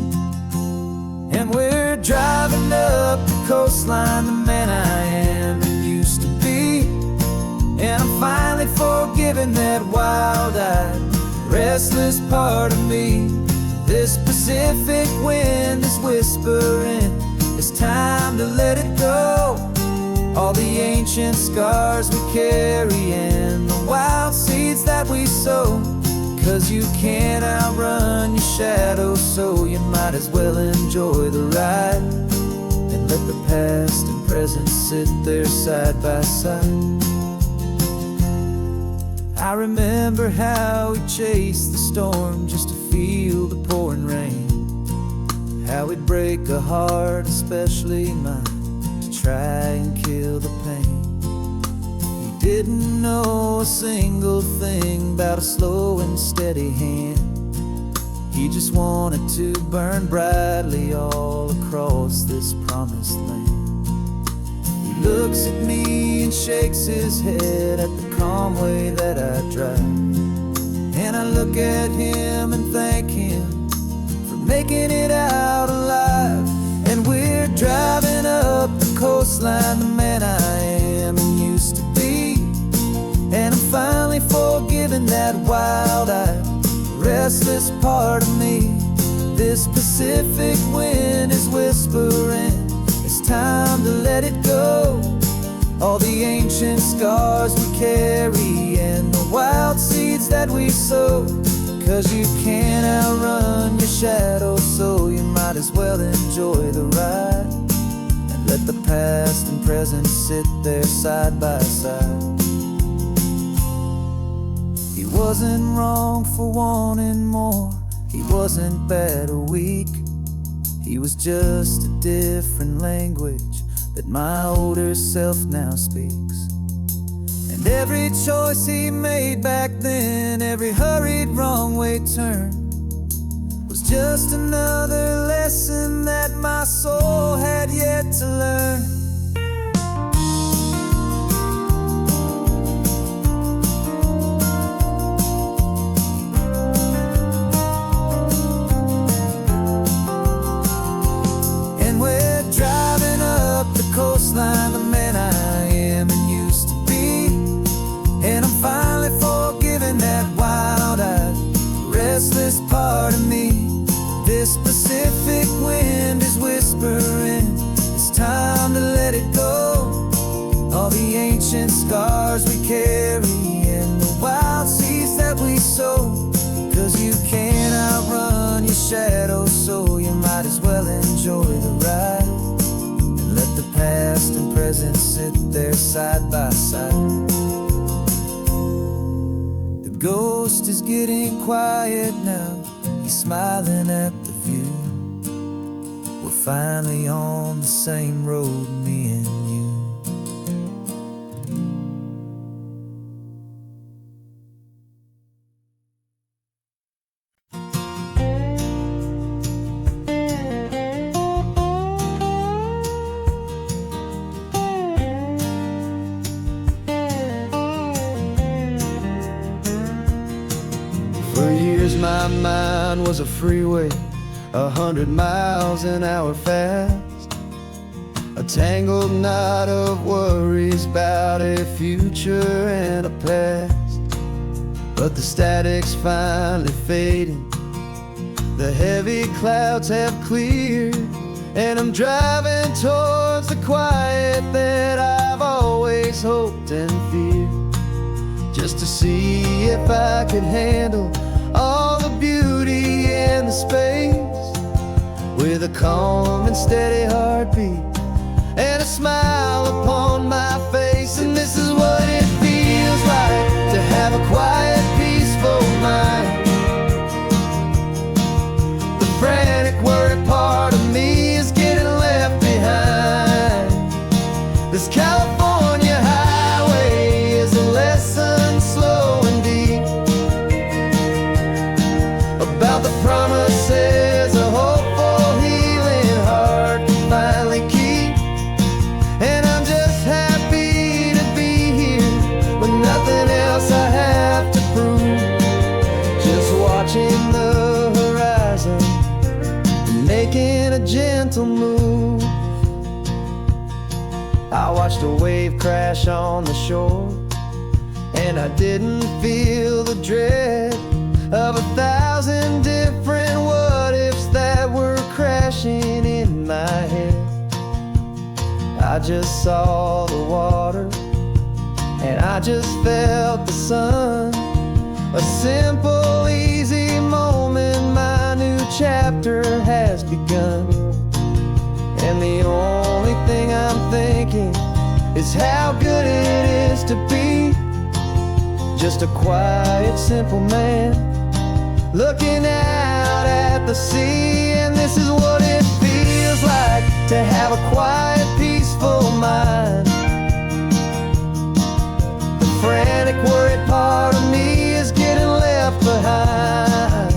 And we're driving up the coastline, the man I am and used to be. And I'm finally forgiving that wild-eyed, restless part of me. This Pacific wind is whispering, it's time to let it go. All the ancient scars we carry and the wild seeds that we sow. 'Cause you can't outrun your shadow, so you might as well enjoy the ride and let the past and present sit there side by side. I remember how we chased the storm just to feel the pouring rain, how we'd break a heart, especially mine, to try and kill the pain. He didn't know a single thing about a slow and steady hand. He just wanted to burn brightly all across this promised land. He looks at me and shakes his head at the calm way that I drive, and I look at him and thank him for making it out alive. And we're driving up the coastline, the man I am and used to be. And I'm finally forgiving that wild-eyed, restless part of me. This Pacific wind is whispering, it's time to let it go. All the ancient scars we carry and the wild seeds that we sow. 'Cause you can't outrun your shadow, so you might as well enjoy the ride and let the past and present sit there side by side. He wasn't wrong for wanting more, he wasn't bad or weak. He was just a different language that my older self now speaks. And every choice he made back then, every hurried wrong way turn, was just another lesson that my soul had yet to learn. Coastline, the man I am and used to be. And I'm finally forgiving that wild-eyed, restless part of me. This Pacific wind is whispering, it's time to let it go. All the ancient scars we carry and the wild seeds that we sow. 'Cause you can't outrun your shadow, so you might as well enjoy the ride. Let the past and present sit there side by side. The ghost is getting quiet now, he's smiling at the view. We're finally on the same road, me and you. My mind was a freeway, 100 miles an hour fast, a tangled knot of worries about a future and a past. But the static's finally fading, the heavy clouds have cleared, and I'm driving towards the quiet that I've always hoped and feared, just to see if I could handle all the beauty and the space, with a calm and steady heartbeat and a smile upon my face. And this is watched a wave crash on the shore, and I didn't feel the dread of 1,000 different what-ifs that were crashing in my head. I just saw the water, and I just felt the sun. A simple, easy moment, my new chapter has begun. And the only thing I'm thinking is how good it is to be just a quiet, simple man looking out at the sea. And this is what it feels like to have a quiet, peaceful mind. The frantic, worried part of me is getting left behind.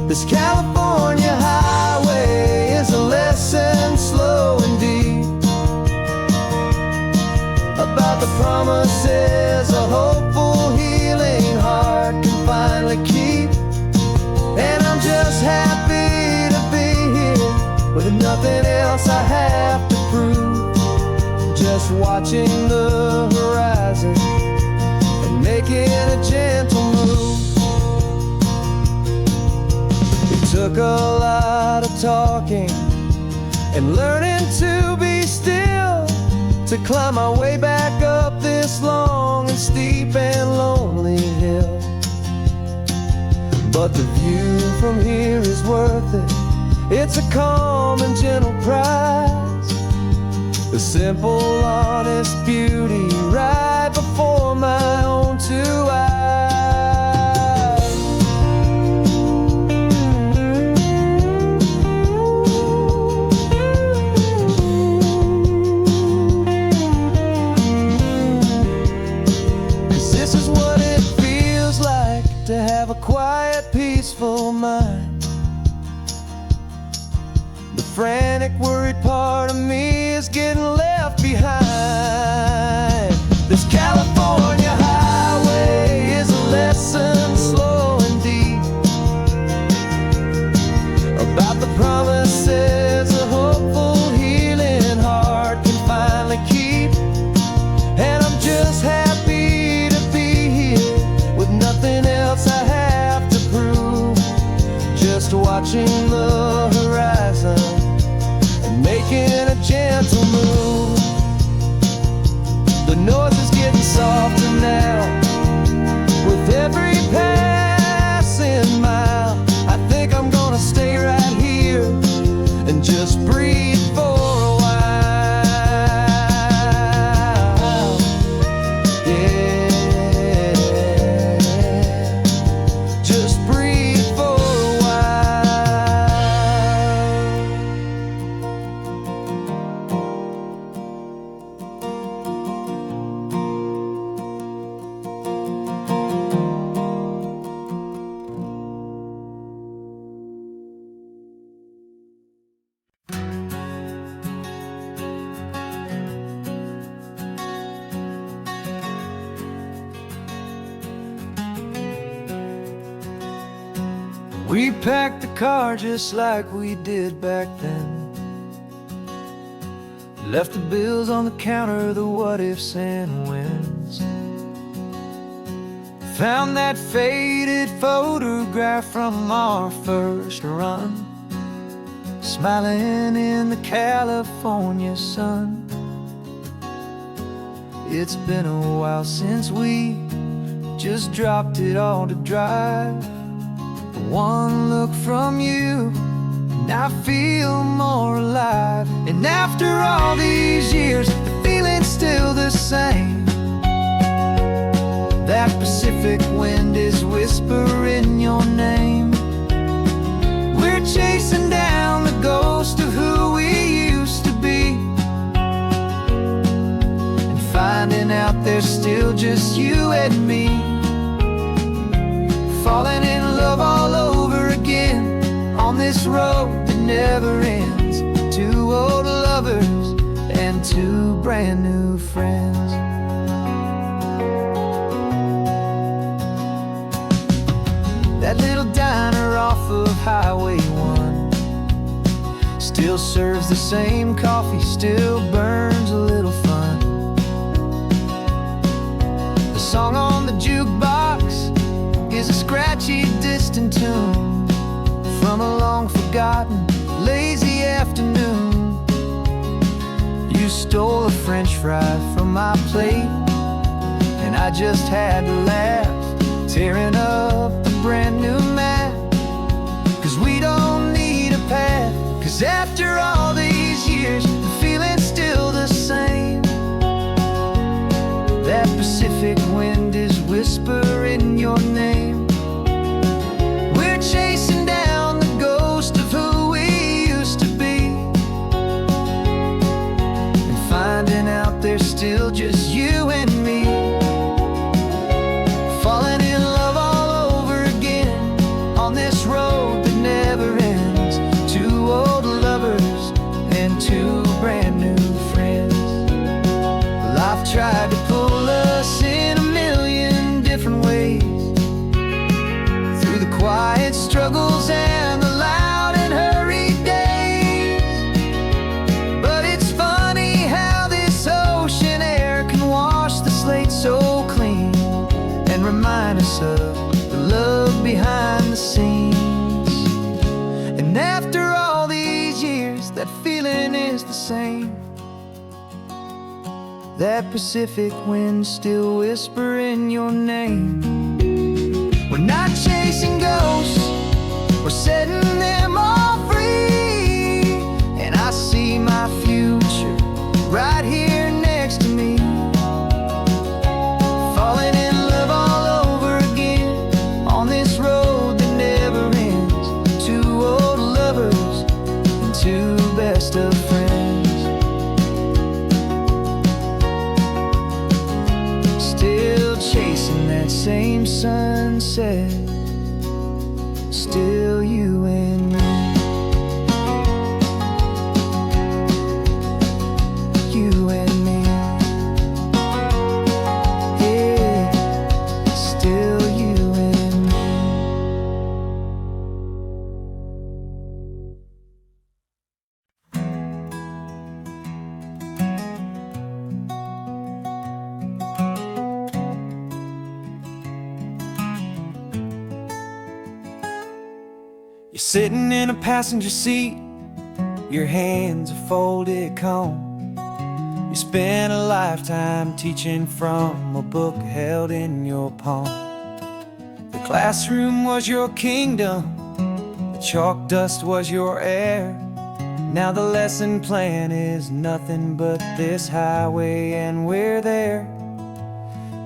This California highway is a lesson slow and deep about the promises a hopeful, healing heart can finally keep. And I'm just happy to be here with nothing else I have to prove, just watching the horizon and making a gentle move. It took a lot of talking and learning to be still to climb my way back up this long and steep and lonely hill. But the view from here is worth it. It's a calm and gentle prize, the simple, honest beauty right before my own two eyes. 'Cause this is what it feels like to have a quiet, peaceful mind. The frantic, worried part of me is getting left behind. This California highway is a lesson slow and deep about the promises a hopeful, healing heart can finally keep. And I'm just happy to be here with nothing else I have to prove, just watching the horizon and making a gentle move. The noise is getting softer now with every passing mile. I think I'm gonna stay right here and just breathe for a while. Yeah, just breathe for a while. We packed the car just like we did back then. Left the bills on the counter, the what-ifs and whens. Found that faded photograph from our first run, smiling in the California sun. It's been a while since we just dropped it all to drive. One look from you and I feel more alive. And after all these years, the feeling's still the same. That Pacific wind is whispering your name. We're chasing down the ghost of who we used to be, and finding out there's still just you and me. Falling in love all over again on this road that never ends. Two old lovers and two brand new friends. That little diner off of Highway 1 still serves the same coffee, still burns a little fun. stole a French fry from my plate, and I just had to laugh, tearing up the brand new map. Cause we don't need a path, cause after all these years, the feeling's still the same. That Pacific wind is whispering your name. We're chasing down the ghost of who we used to be, and finding out there's still just you and me. Falling in love all over again on this road that never ends. Two old lovers and two brand new friends. Life tried to pull us in a million different ways, through the quiet struggles and the loud and hurried days. But it's funny how this ocean air can wash the slate so clean, and remind us of the love behind the scenes. And after all these years, that feeling is the same. That Pacific wind still whispering your name. We're not chasing ghosts, we're setting them all free. And I see my future right here next to me. Falling in love all over again on this road that never ends. Two old lovers and two best of friends. Still chasing that same sunset, still you and me. You and me. Yeah, still you and me. You're sitting in a passenger seat, your hands are folded calm. You spent a lifetime teaching from a book held in your palm. The classroom was your kingdom, the chalk dust was your air. Now the lesson plan is nothing but this highway, and we're there.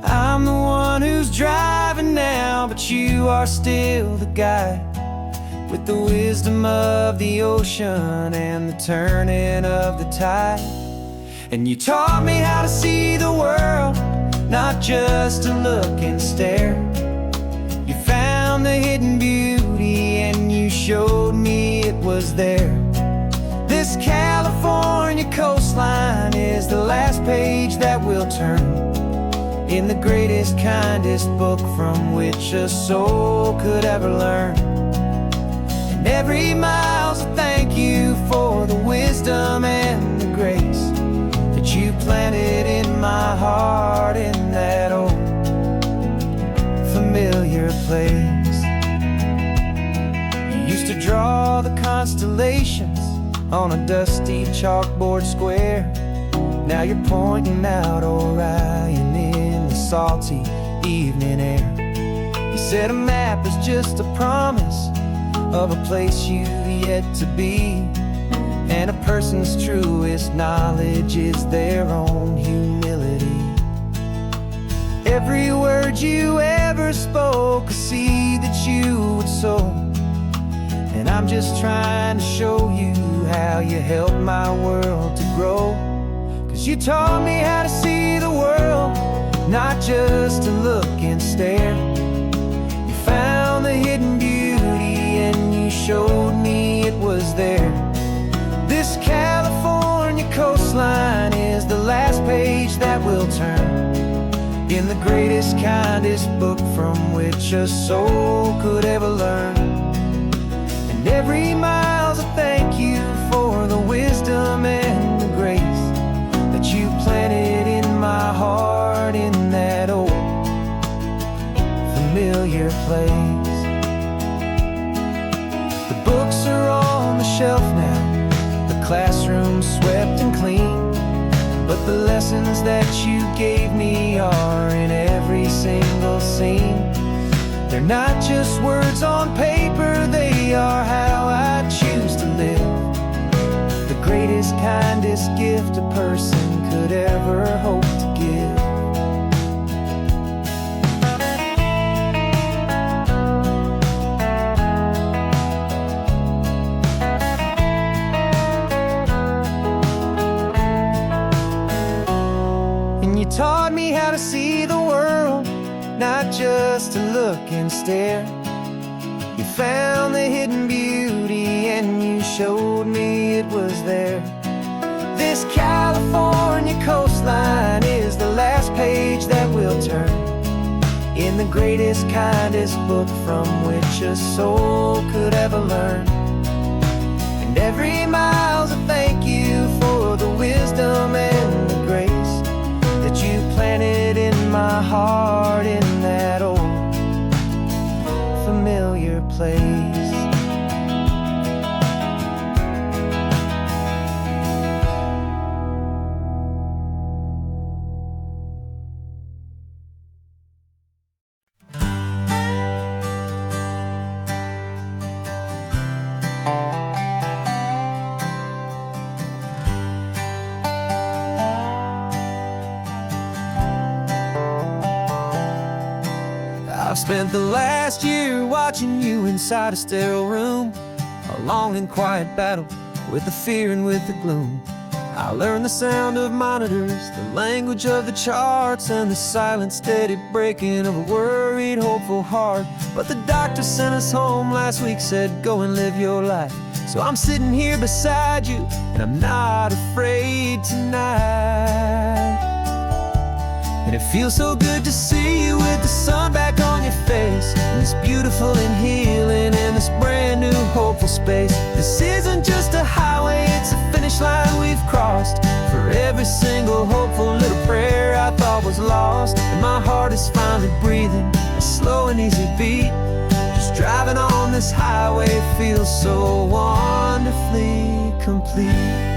I'm the one who's driving now, but you are still the guide, with the wisdom of the ocean and the turning of the tide. And you taught me how to see the world, not just to look and stare. You found the hidden beauty and you showed me it was there. This California coastline is the last page that we'll turn in the greatest, kindest book from which a soul could ever learn. And every mile's a thank you for the wisdom and the grace that you planted in my heart in that old familiar place. You used to draw the constellations on a dusty chalkboard square. Now you're pointing out Orion in the salty evening air. You said a map is just a promise of a place you've yet to be, and a person's truest knowledge is their own humility. Every word you ever spoke, a seed that you would sow, and I'm just trying to show you how you helped my world to grow. Cause you taught me how to see the world, not just to look and stare. You found the hidden beauty and you showed me it was there. This California coastline is the last page that we'll turn in the greatest, kindest book from which a soul could ever learn. And every mile's a thank you for the wisdom and the grace that you planted in my heart in that old familiar place. The books are on the shelf now, the classroom swept and clean. The lessons that you gave me are in every single scene. They're not just words on paper, they are how I choose to live. The greatest, kindest gift a person could ever hope to give. And you taught me how to see the world, not just to look and stare. You found the hidden beauty and you showed me it was there. This California coastline is the last page that we'll turn in the greatest, kindest book from which a soul could ever learn. And every mile's a thank you for the wisdom and the grace that you planted in my heart in that old familiar place. I've spent the last year watching you inside a sterile room, a long and quiet battle with the fear and with the gloom. I learned the sound of monitors, the language of the charts, and the silent, steady breaking of a worried, hopeful heart. But the doctor sent us home last week, said go and live your life. So I'm sitting here beside you, and I'm not afraid tonight. And it feels so good to see you with the sun back on your face, and this beautiful and healing in this brand new hopeful space. This isn't just a highway, it's a finish line we've crossed. For every single hopeful little prayer I thought was lost, and my heart is finally breathing a slow and easy beat. Just driving on this highway feels so wonderfully complete.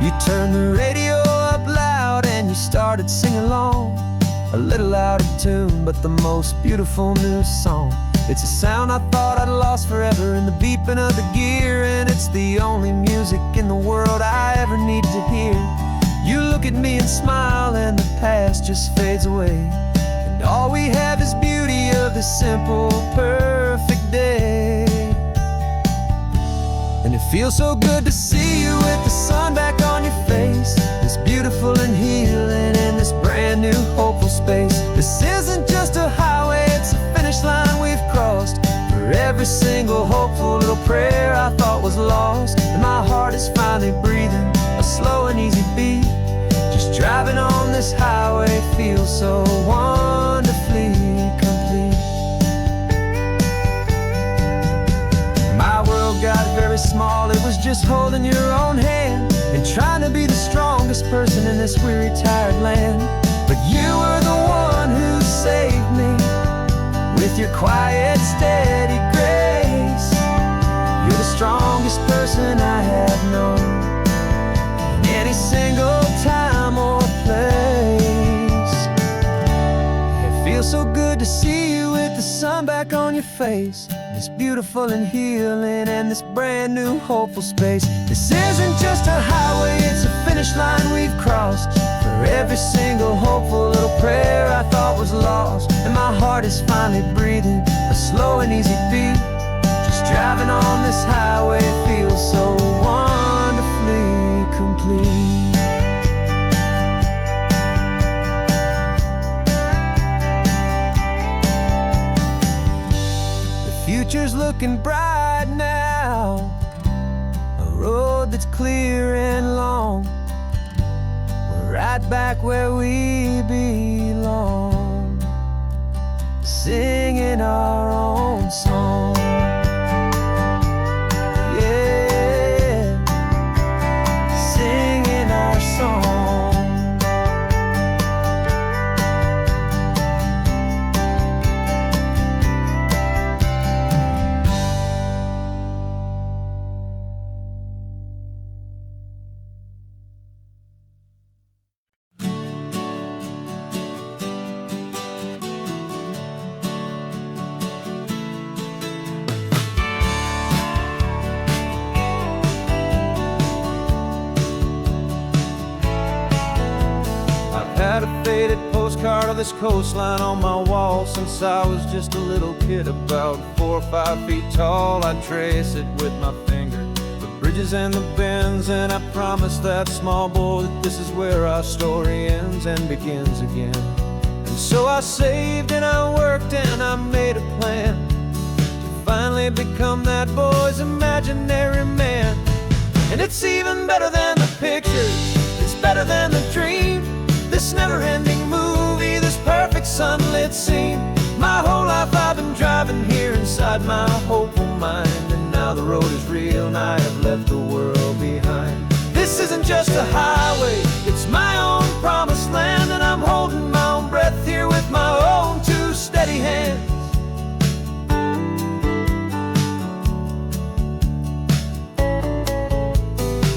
You turned the radio up loud and you started singing along, a little out of tune, but the most beautiful new song. It's a sound I thought I'd lost forever in the beeping of the gear, and it's the only music in the world I ever need to hear. You look at me and smile and the past just fades away, and all we have is beauty of this simple, perfect day. And it feels so good to see you with the sun back on your face, this beautiful and healing in this brand new hopeful space. This isn't just a highway, it's a finish line we've crossed. For every single hopeful little prayer I thought was lost, and my heart is finally breathing a slow and easy beat. Just driving on this highway feels so wonderfully complete. My world got very small, it was just holding your own hand and trying to be the strongest person in this weary, tired land. But you were the one who saved me with your quiet, steady grace. You're the strongest person I have known in any single time or place. It feels so good to see you with the sun back on your face, this beautiful and healing and this brand new hopeful space. This isn't just a highway, it's a finish line we've crossed. For every single hopeful little prayer I thought was lost, and my heart is finally breathing a slow and easy beat. Just driving on this highway feels so wonderfully complete. Future's looking bright now, a road that's clear and long. We're right back where we belong, singing our own song. Yeah, singing our song. of this coastline on my wall since I was just a little kid, about 4 or 5 feet tall. I trace it with my finger, the bridges and the bends, and I promise that small boy that this is where our story ends and begins again. And so I saved and I worked and I made a plan to finally become that boy's imaginary man. And it's even better than the pictures, it's better than the dream, this never-ending movie, this perfect sunlit scene. My whole life I've been driving here inside my hopeful mind, and now the road is real and I have left the world behind. This isn't just a highway, it's my own promised land, and I'm holding my own breath here with my own 2 steady hands.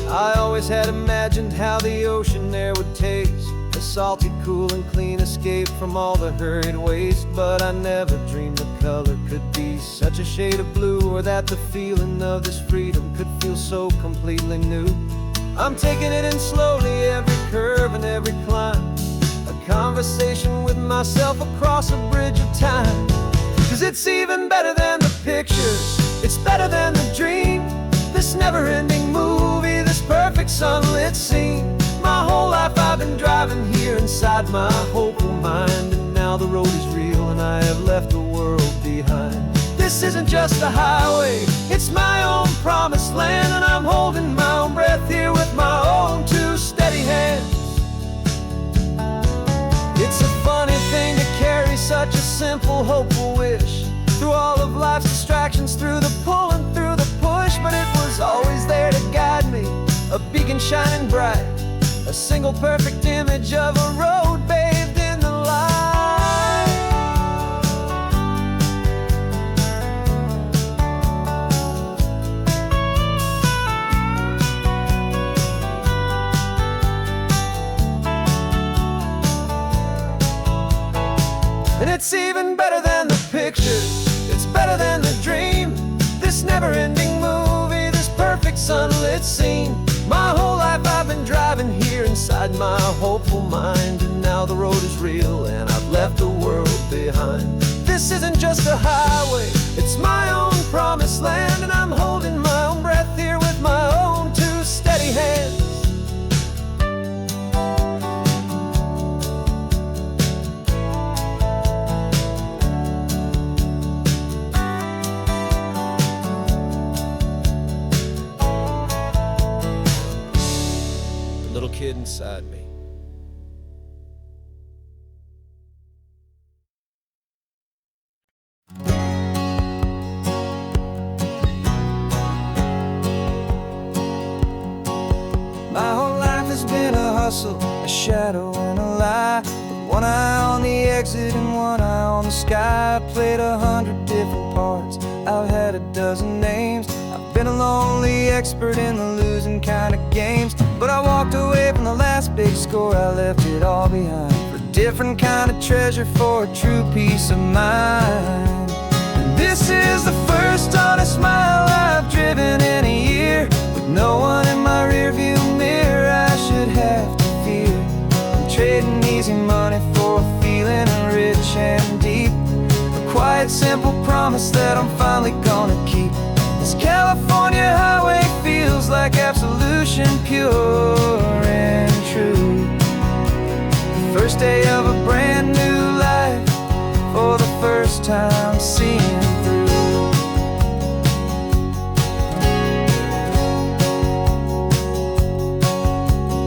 I always had imagined how the ocean air would taste, a salty, cool and clean escape from all the hurried waste. But I never dreamed the color could be such a shade of blue, or that the feeling of this freedom could feel so completely new. I'm taking it in slowly, every curve and every climb, a conversation with myself across a bridge of time. 'Cause it's even better than the pictures, it's better than the dream, this never-ending movie, this perfect sunlit scene. My whole life I've been driving here inside my hopeful mind, and now the road is real and I have left the world behind. This isn't just a highway, it's my own promised land, and I'm holding my own breath here with my own 2 steady hands. It's a funny thing to carry such a simple, hopeful wish through all of life's distractions, through the pull and through the push, but it was always there to guide me, a beacon shining bright, a single perfect image of a road bathed in the light. And it's even better than the pictures, it's better than the dream, this never-ending movie, this perfect sunlit scene. My whole life I've been driving here inside my hopeful mind, and now the road is real and I've left the world behind. This isn't just a highway, it's my own promised land, and I'm holding my own breath here with my own 2 steady hands. Little kid inside me. My whole life has been a hustle, a shadow and a lie, with one eye on the exit and one eye on the sky. I played 100 different parts, I've had a dozen names, I've been a lonely expert in the losing kind of games. But I walked away from the last big score, I left it all behind, for a different kind of treasure, for a true peace of mind. And this is the first honest mile I've driven in a year, with no one in my rearview mirror I should have to fear. I'm trading easy money for a feeling rich and deep, a quiet simple promise that I'm finally gonna keep. This California highway feels like absolution, pure and true. The first day of a brand new life, for the first time seeing through.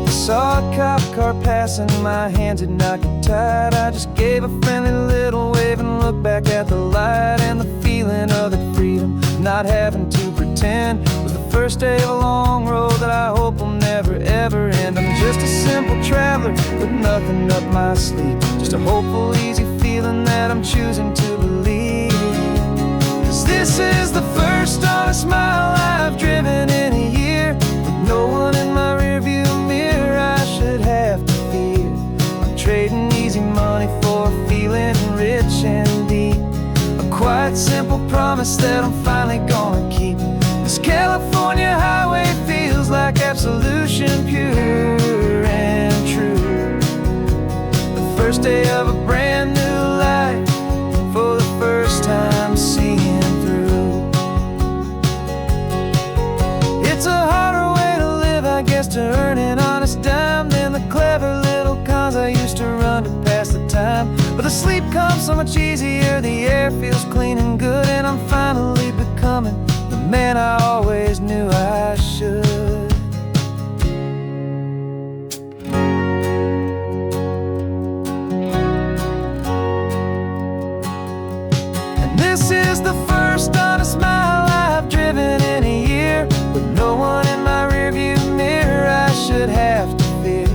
I saw a cop car passing, my hands had not got tied. I just gave a friendly little wave and looked back at the light, and the feeling of the freedom, not having to pretend, was the first day of a long road that I hope will never ever end. I'm just a simple traveler with nothing up my sleeve, just a hopeful, easy feeling that I'm choosing to believe. 'Cause this is the first honest mile I've driven in a year, with no one in my rearview mirror I should have to fear. I'm trading easy money for a feeling rich and deep, a quiet simple promise that I'm finally gonna keep. This California highway feels like absolution, pure and true. The first day of a brand to earn an honest dime than the clever little cons I used to run to pass the time. But the sleep comes so much easier, the air feels clean and good, and I'm finally becoming the man I always knew I should. And this is the first honest mile I've driven in a year, with no one in my rearview mirror I should have to fear.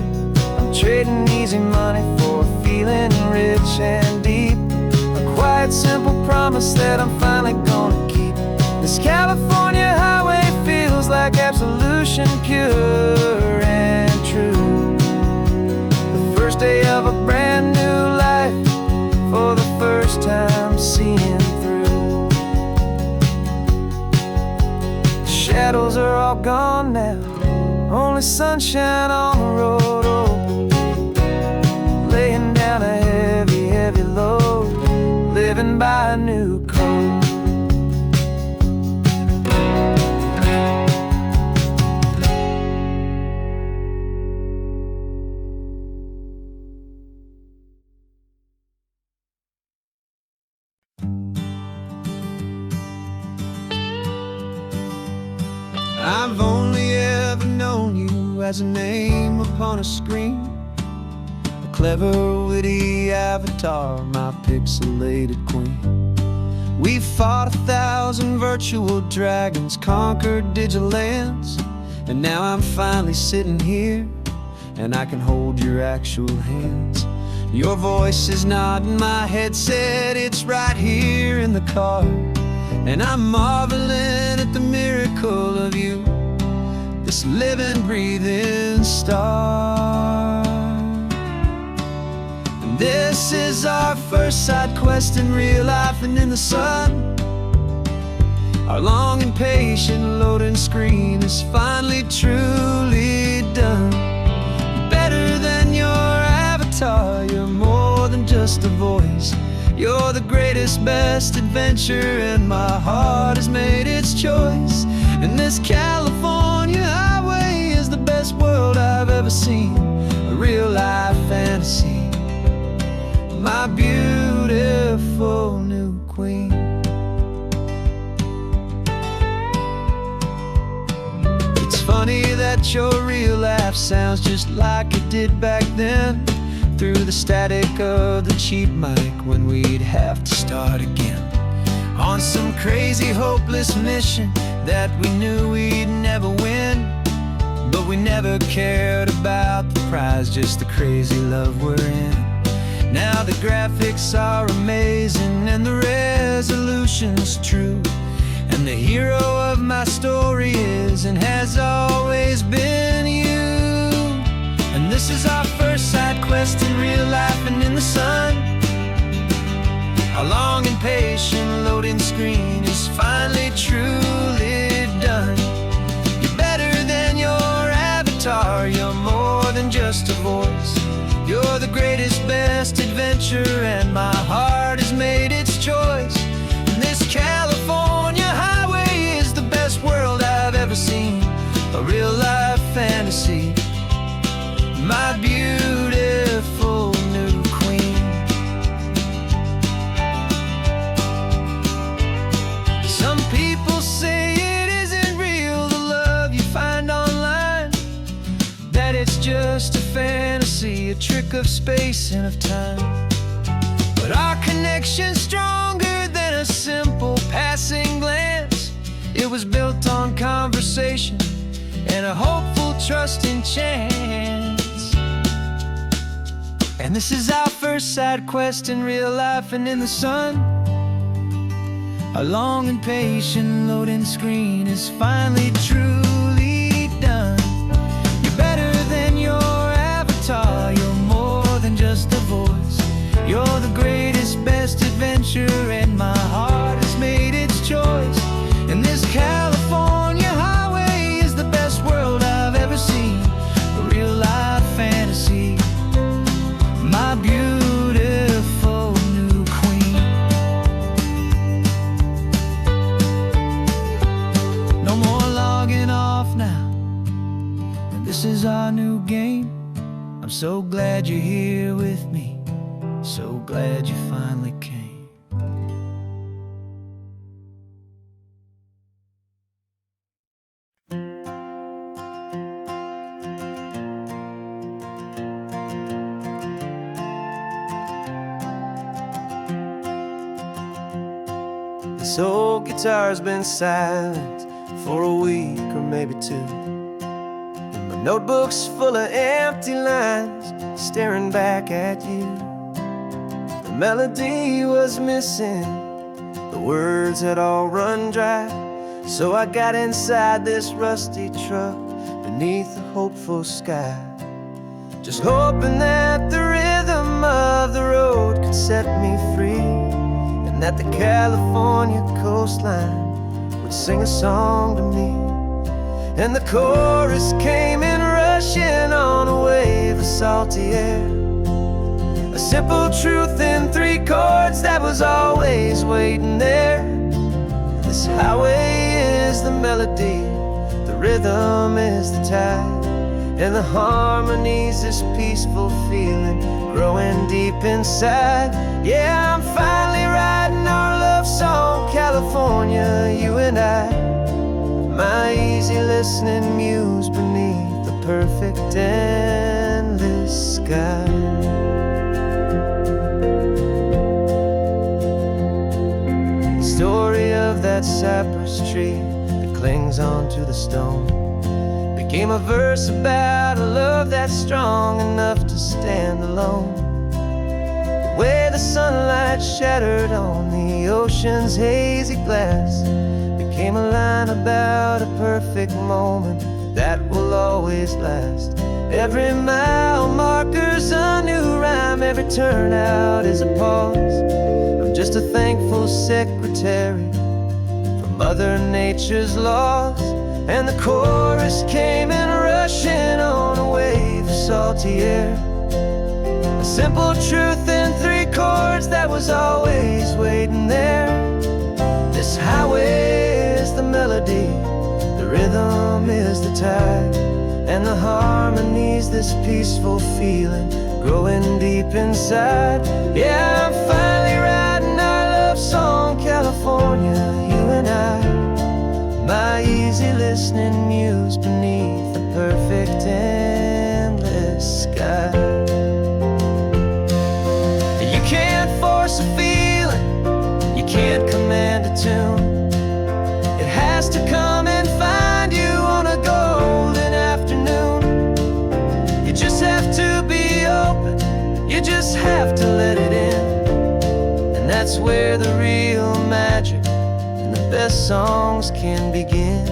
I'm trading easy money for a feeling rich and deep, a quiet, simple promise that I'm finally gonna keep. This California highway feels like absolution, pure and true. The first day of a brand new life, for the first time seeing through. The shadows are all gone now, only sunshine on the road. Oh, laying down a heavy, heavy load, living by a new code. I've only ever known you as a name upon a screen, a clever, witty avatar, my pixelated queen. We fought 1,000 virtual dragons, conquered digital lands, and now I'm finally sitting here, and I can hold your actual hands. Your voice is not in my headset, it's right here in the car, and I'm marveling at the miracle of you, this living, breathing star. And this is our first side quest in real life and in the sun. Our long and patient loading screen is finally truly done. Better than your avatar, you're more than just a voice. You're the greatest, best adventure, and my heart has made its choice. And this California highway is the best world I've ever seen, a real life fantasy, my beautiful new queen. It's funny that your real life sounds just like it did back then, through the static of the cheap mic when we'd have to start again, on some crazy, hopeless mission that we knew we'd never win. But we never cared about the prize, just the crazy love we're in. Now the graphics are amazing and the resolution's true, and the hero of my story is and has always been you. And this is our first side quest in real life and in the sun. Our long and patient loading screen is finally truly done. You're better than your avatar, you're more than just a voice. You're the greatest, best adventure, and my heart has made its choice. And this California highway is the best world I've ever seen, a real life fantasy, my beautiful new queen. Some people say it isn't real, the love you find online, that it's just a fantasy, a trick of space and of time. But our connection's stronger than a simple passing glance. It was built on conversation and a hopeful, trusting chance. And this is our first side quest in real life and in the sun. Our long and patient loading screen is finally truly done. You're better than your avatar, you're more than just a voice. You're the greatest, best adventure, and my heart has made its choice. And this California highway is the best world I've ever seen, a real life fantasy, my beautiful new queen. No more logging off This is our new game. I'm so glad you're here with me. So glad you finally came. This old guitar's been silent for a week or maybe two, and my notebook's full of empty lines staring back at you. The melody was missing, the words had all run dry, so I got inside this rusty truck beneath a hopeful sky, just hoping that the rhythm of the road could set me free, that the California coastline would sing a song to me. And the chorus came in rushing on a wave of salty air, a simple truth in 3 chords that was always waiting there. This highway is the melody, the rhythm is the tide, and the harmony's this peaceful feeling growing deep inside. Yeah, I'm finally writing our love song, California, you and I, my easy listening muse beneath the perfect endless sky. The story of that cypress tree that clings onto the stone became a verse about a love that's strong enough to stand alone. The way the sunlight shattered on the ocean's hazy glass became a line about a perfect moment that will always last. Every mile marker's a new rhyme, every turnout is a pause. I'm just a thankful secretary for Mother Nature's laws. And the chorus came in rushing on a wave of salty air, a simple truth in 3 chords that was always waiting there. This highway is the melody, the rhythm is the tide, and the harmony's this peaceful feeling growing deep inside. Yeah, I'm finally writing our love song, California, you and I, my easy listening muse beneath the perfect endless sky. You can't force a feeling, you can't command a tune. It has to come and find you on a golden afternoon. You just have to be open, you just have to let it in, and that's where the real magic and the best songs can begin.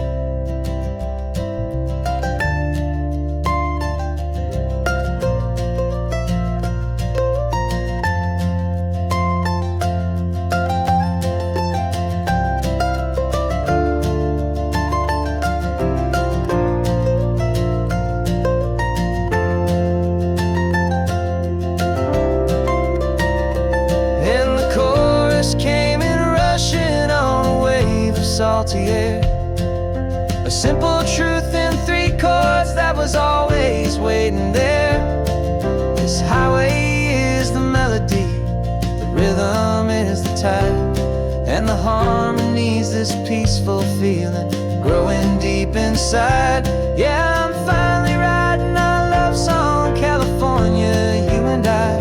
Salty air, a simple truth in 3 chords that was always waiting there. This highway is the melody, the rhythm is the tide, and the harmony's this peaceful feeling growing deep inside. Yeah, I'm finally writing our love song, California, you and I,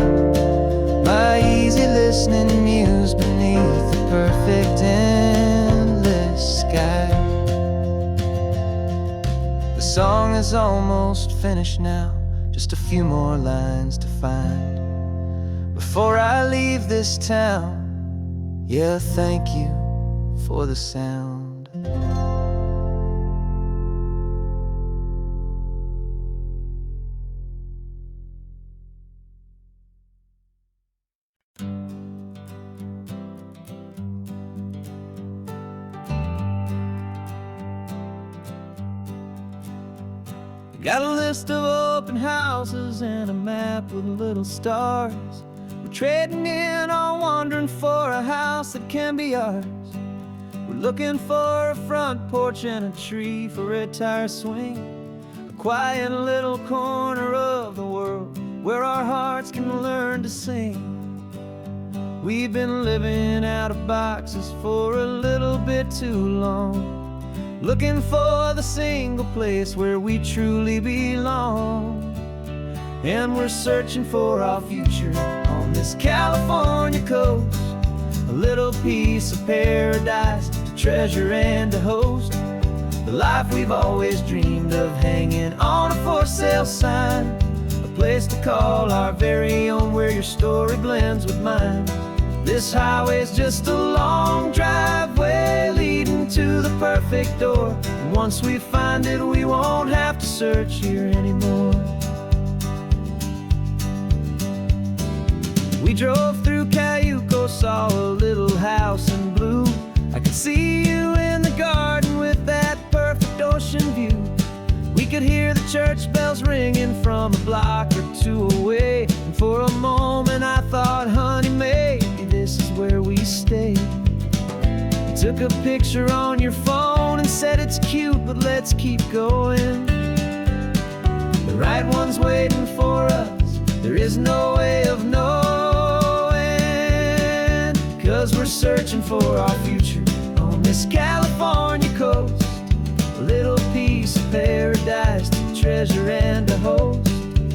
my easy listening muse beneath the perfect endless sky. The song is almost finished now, just a few more lines to find before I leave this town. Yeah, thank you for the sound. Got a list of open houses and a map with little stars. We're trading in or wandering for a house that can be ours. We're looking for a front porch and a tree for a tire swing, a quiet little corner of the world where our hearts can learn to sing. We've been living out of boxes for a little bit too long, looking for the single place where we truly belong. And we're searching for our future on this California coast, a little piece of paradise to treasure and to host. The life we've always dreamed of, hanging on a for sale sign, a place to call our very own where your story blends with mine. This highway's just a long driveway leading to the perfect door, and once we find it we won't have to search here anymore. We drove through Cayuco, saw a little house in blue. I could see you in the garden with that perfect ocean view. We could hear the church bells ringing from a block or two away, and for a moment I thought, honey, maybe this is where we stay. You took a picture on your phone and said it's cute, but let's keep going. The right one's waiting for us, there is no way of knowing, 'cause we're searching for our future on this California coast, a little piece of paradise to treasure and to host.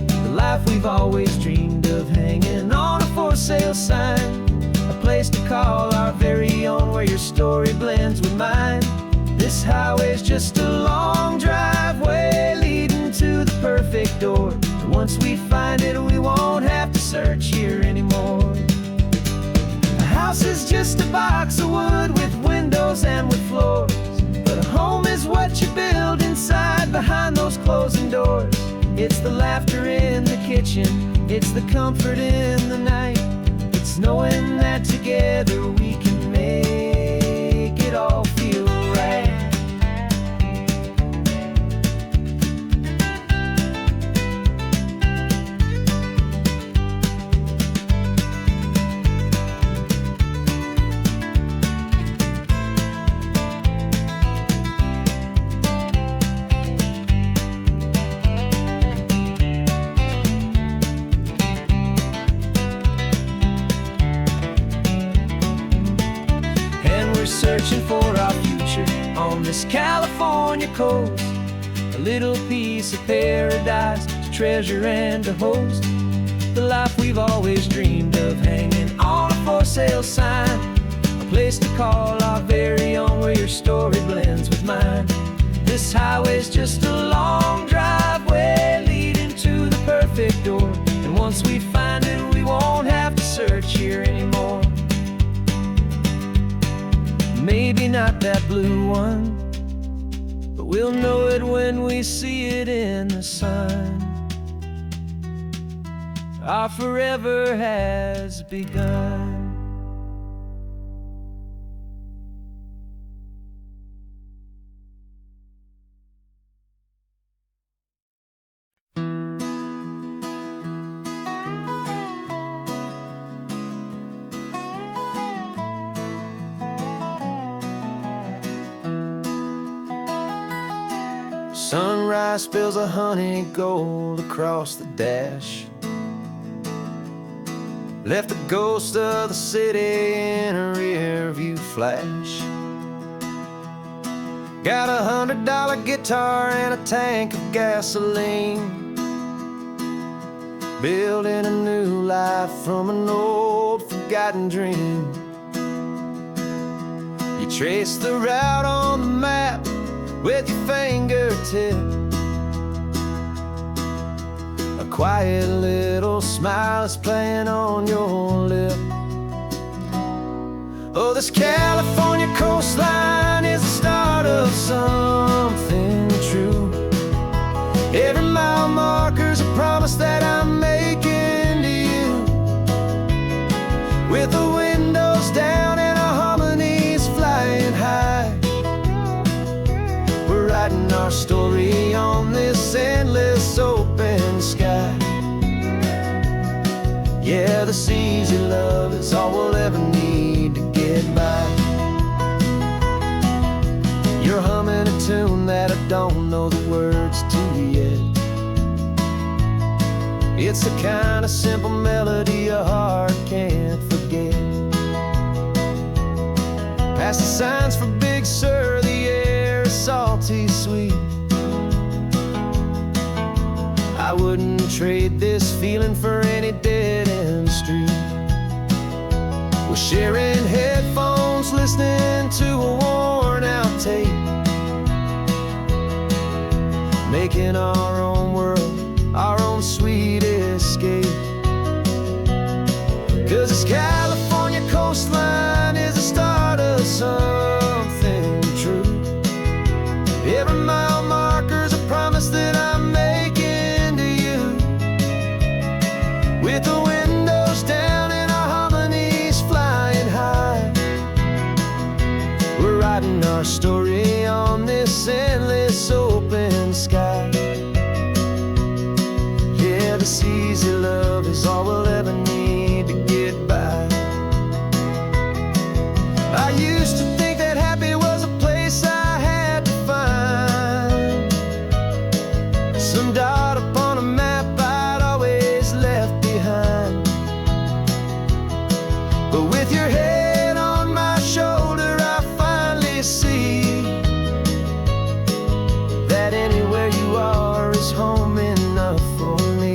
The life we've always dreamed of, hanging on a for sale sign, a place to call our very own where your story blends with mine. This highway's just a long driveway leading to the perfect door, and once we find it we won't have to search here anymore. A house is just a box of wood with windows and with floors, but a home is what you build inside behind those closing doors. It's the laughter in the kitchen, it's the comfort in the night, it's knowing that together we can make it all feel right. Searching for our future on this California coast, a little piece of paradise to treasure and to host. The life we've always dreamed of, hanging on a for sale sign, a place to call our very own where your story blends with mine. This highway's just a long driveway leading to the perfect door, and once we find it we won't have to search here anymore. Maybe not that blue one, but we'll know it when we see it in the sun. Our forever has begun. Sunrise spills a honey gold across the dash, left the ghost of the city in a rear view flash. Got a $100 guitar and a tank of gasoline, building a new life from an old forgotten dream. You trace the route on the map with your fingertip, a quiet little smile is playing on your lip. Oh, this California coastline is the start of something true. Every mile marker's a promise that I'm making to you, with the windows down and our harmonies flying high. Writing our story on this endless open sky. Yeah, this easy love is all we'll ever need to get by. You're humming a tune that I don't know the words to yet, It's the kind of simple melody a heart can't forget. Past the signs for Big Sur, the air is salty sweet. I wouldn't trade this feeling for any dead-end street. We're sharing headphones, listening to a worn-out tape, making our own world, our own sweet escape. 'Cause this California coastline is the start of something true. Every mile marker's a promise that I'm making to you. With the windows down and our harmonies flying high, we're writing our story on this endless open sky. Yeah, this easy love is all we'll ever need to get by. I used to think that happy was a place I had to find, some dot upon a map I'd always left behind. But with your head on my shoulder, I finally see that anywhere you are is home enough for me.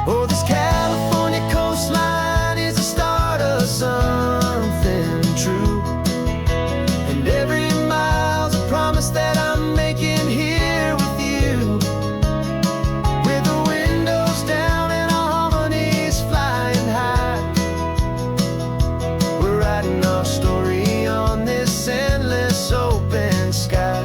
Oh, this California coastline is the start of something true, and every mile's a promise that I'm making here with you. With the windows down and our harmonies flying high, we're writing our story on this endless open sky.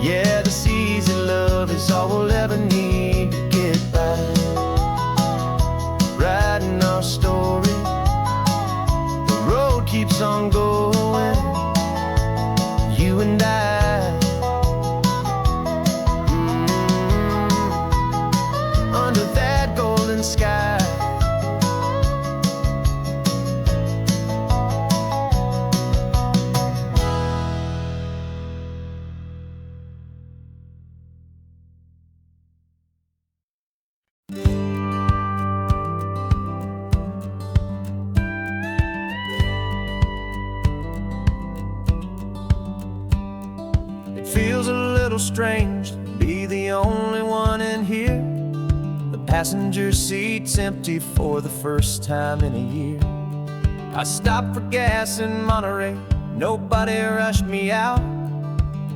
Yeah, this easy love is all we'll ever need to get by. Writing our story, the road keeps on going, you and I. Under that golden sky. It feels a little strange to be the only one in here. The passenger seat's empty for the first time in a year. I stopped for gas in Monterey, nobody rushed me out.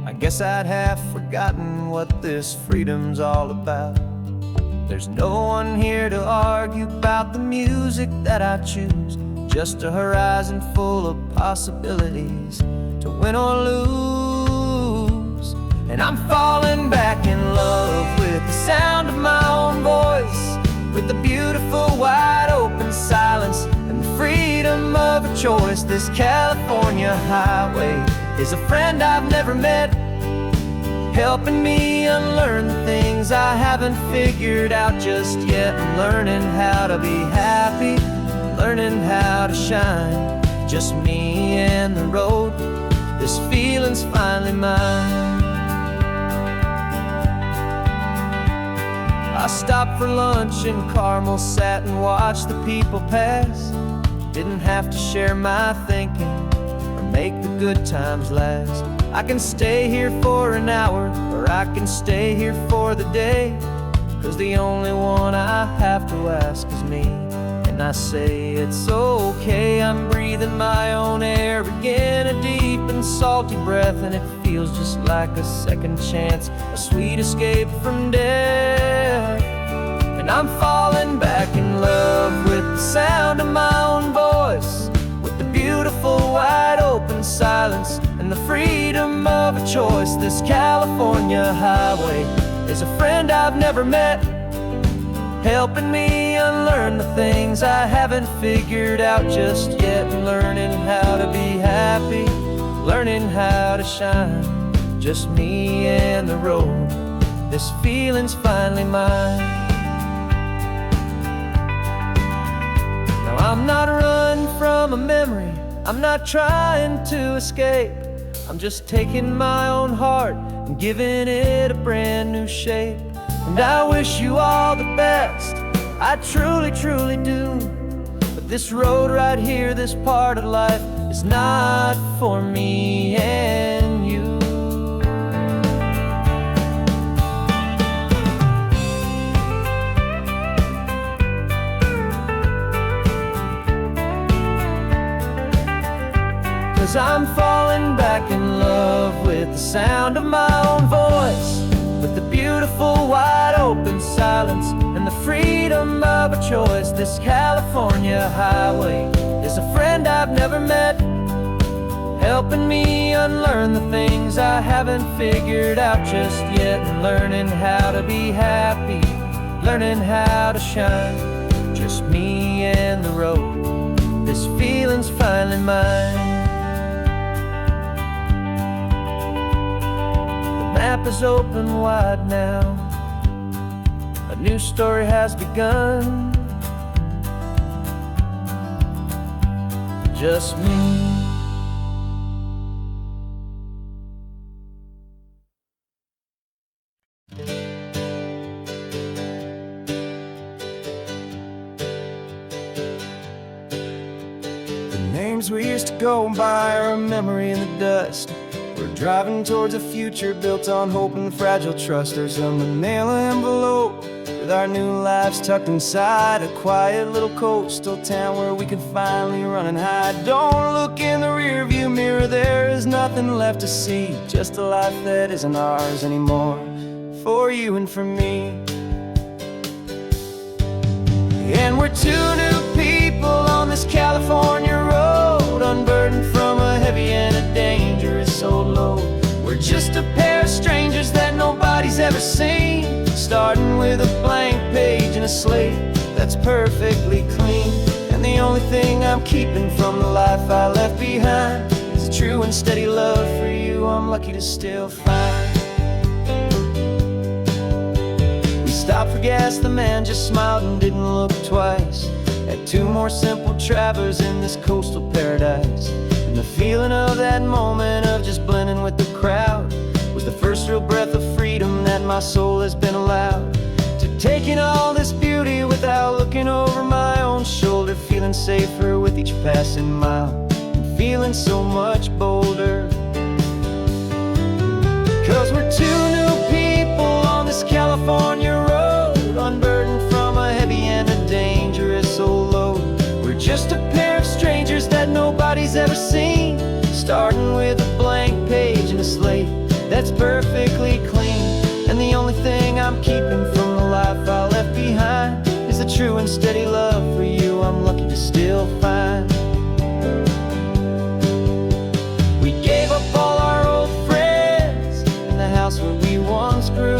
I guess I'd have forgotten what this freedom's all about. There's no one here to argue about the music that I choose, just a horizon full of possibilities to win or lose. And I'm falling back in love with the sound of my own voice, with the beautiful wide open silence and the freedom of a choice. This California highway is a friend I've never met, helping me unlearn the things I haven't figured out just yet. I'm learning how to be happy, learning how to shine, just me and the road. This feeling's finally mine. I stopped for lunch in Carmel, sat and watched the people pass. Didn't have to share my thinking or make the good times last. I can stay here for an hour, or I can stay here for the day, 'cause the only one I have to ask is me. And I say it's okay, I'm breathing my own air again, a deep and salty breath, and it feels just like a second chance, a sweet escape from death. And I'm falling back in love with the sound of my own voice, with the beautiful wide open silence and the freedom of a choice. This California highway is a friend I've never met, helping me unlearn the things I haven't figured out just yet. Learning how to be happy, learning how to shine, just me and the road. This feeling's finally mine. Now I'm not running from a memory, I'm not trying to escape. I'm just taking my own heart and giving it a brand new shape. And I wish you all the best, I truly, truly do. But this road right here, this part of life, is not for me and you. Cause I'm falling back in love with the sound of my own voice, with the beautiful wide open silence and the freedom of a choice. This California highway is a friend I've never met, helping me unlearn the things I haven't figured out just yet, and learning how to be happy, learning how to shine. Just me and the road, this feeling's finally mine. The map is open wide now, a new story has begun. Just me. Names we used to go by are a memory in the dust. We're driving towards a future built on hope and fragile trust. There's a manila envelope with our new lives tucked inside, a quiet little coastal town where we could finally run and hide. Don't look in the rearview mirror, there is nothing left to see, just a life that isn't ours anymore, for you and for me. And we're two new people on this California road, unburdened from a heavy and a dangerous old load. We're just a pair of strangers that nobody's ever seen, starting with a blank page and a slate that's perfectly clean. And the only thing I'm keeping from the life I left behind is a true and steady love for you I'm lucky to still find. Stopped for gas, the man just smiled and didn't look twice. Had two more simple travelers in this coastal paradise. And the feeling of that moment of just blending with the crowd was the first real breath of freedom that my soul has been allowed to take in all this beauty without looking over my own shoulder, feeling safer with each passing mile and feeling so much bolder. Cause we're two new people on this California road, unburdened from a heavy and a dangerous old load. We're just a pair of strangers that nobody's ever seen, starting with a blank page and a slate that's perfectly clean. And the only thing I'm keeping from the life I left behind is a true and steady love for you I'm lucky to still find. We gave up all our old friends in the house where we once grew.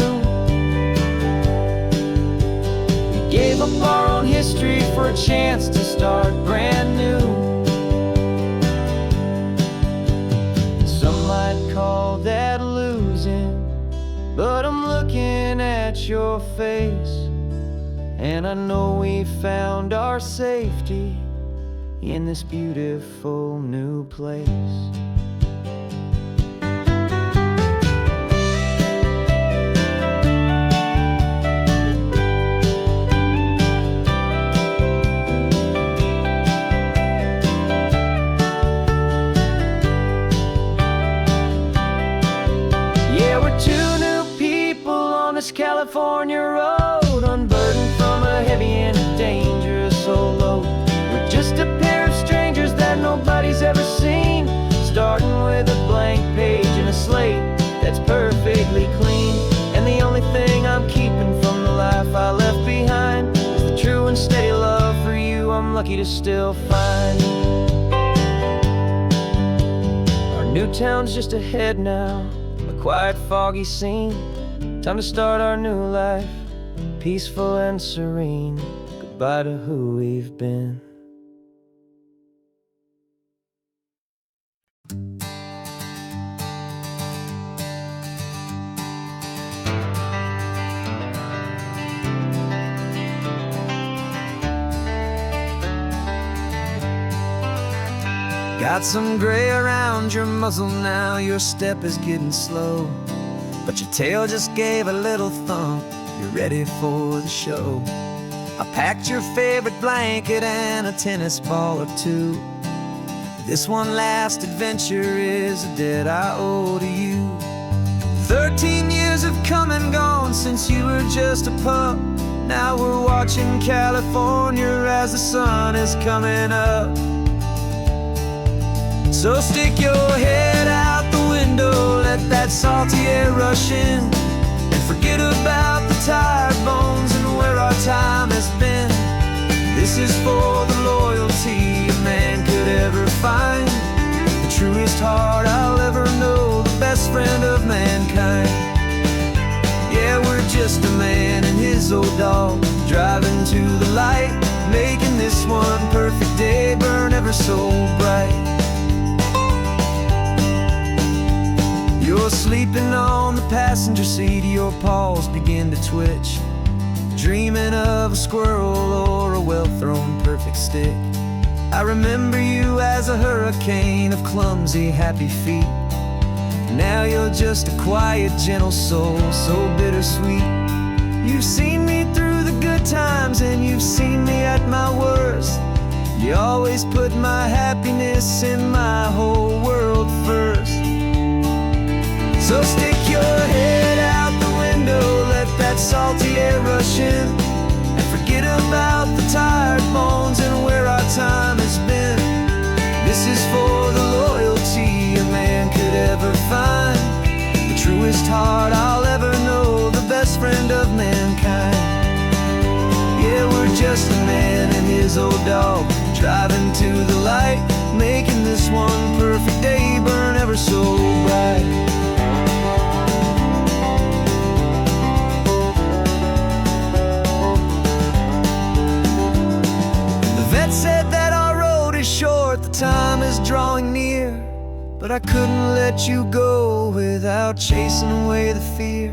Gave up our own history for a chance to start brand new. Some might call that losing, but I'm looking at your face, and I know we found our safety in this beautiful new place. California road, unburdened from a heavy and a dangerous old load. We're just a pair of strangers that nobody's ever seen, starting with a blank page and a slate that's perfectly clean. And the only thing I'm keeping from the life I left behind is the true and steady love for you I'm lucky to still find. Our new town's just ahead now, a quiet foggy scene. Time to start our new life, peaceful and serene. Goodbye to who we've been. Got some gray around your muzzle now, your step is getting slow, but your tail just gave a little thump, you're ready for the show. I packed your favorite blanket and a tennis ball or two. This one last adventure is a debt I owe to you. 13 years have come and gone since you were just a pup. Now we're watching California as the sun is coming up. So stick your head out the window, let that salty air rush in, and forget about the tired bones and where our time has been. This is for the loyalty a man could ever find, the truest heart I'll ever know, the best friend of mankind. Yeah, we're just a man and his old dog, driving to the light, making this one perfect day burn ever so bright. You're sleeping on the passenger seat, your paws begin to twitch, dreaming of a squirrel or a well-thrown perfect stick. I remember you as a hurricane of clumsy, happy feet. Now you're just a quiet, gentle soul, so bittersweet. You've seen me through the good times and you've seen me at my worst. You always put my happiness in my whole world first. So stick your head out the window, let that salty air rush in, and forget about the tired bones and where our time has been. This is for the loyalty a man could ever find, the truest heart I'll ever know, the best friend of mankind. Yeah, we're just a man and his old dog, driving to the light, making this one perfect day burn ever so bright. Said that our road is short, the time is drawing near, but I couldn't let you go without chasing away the fear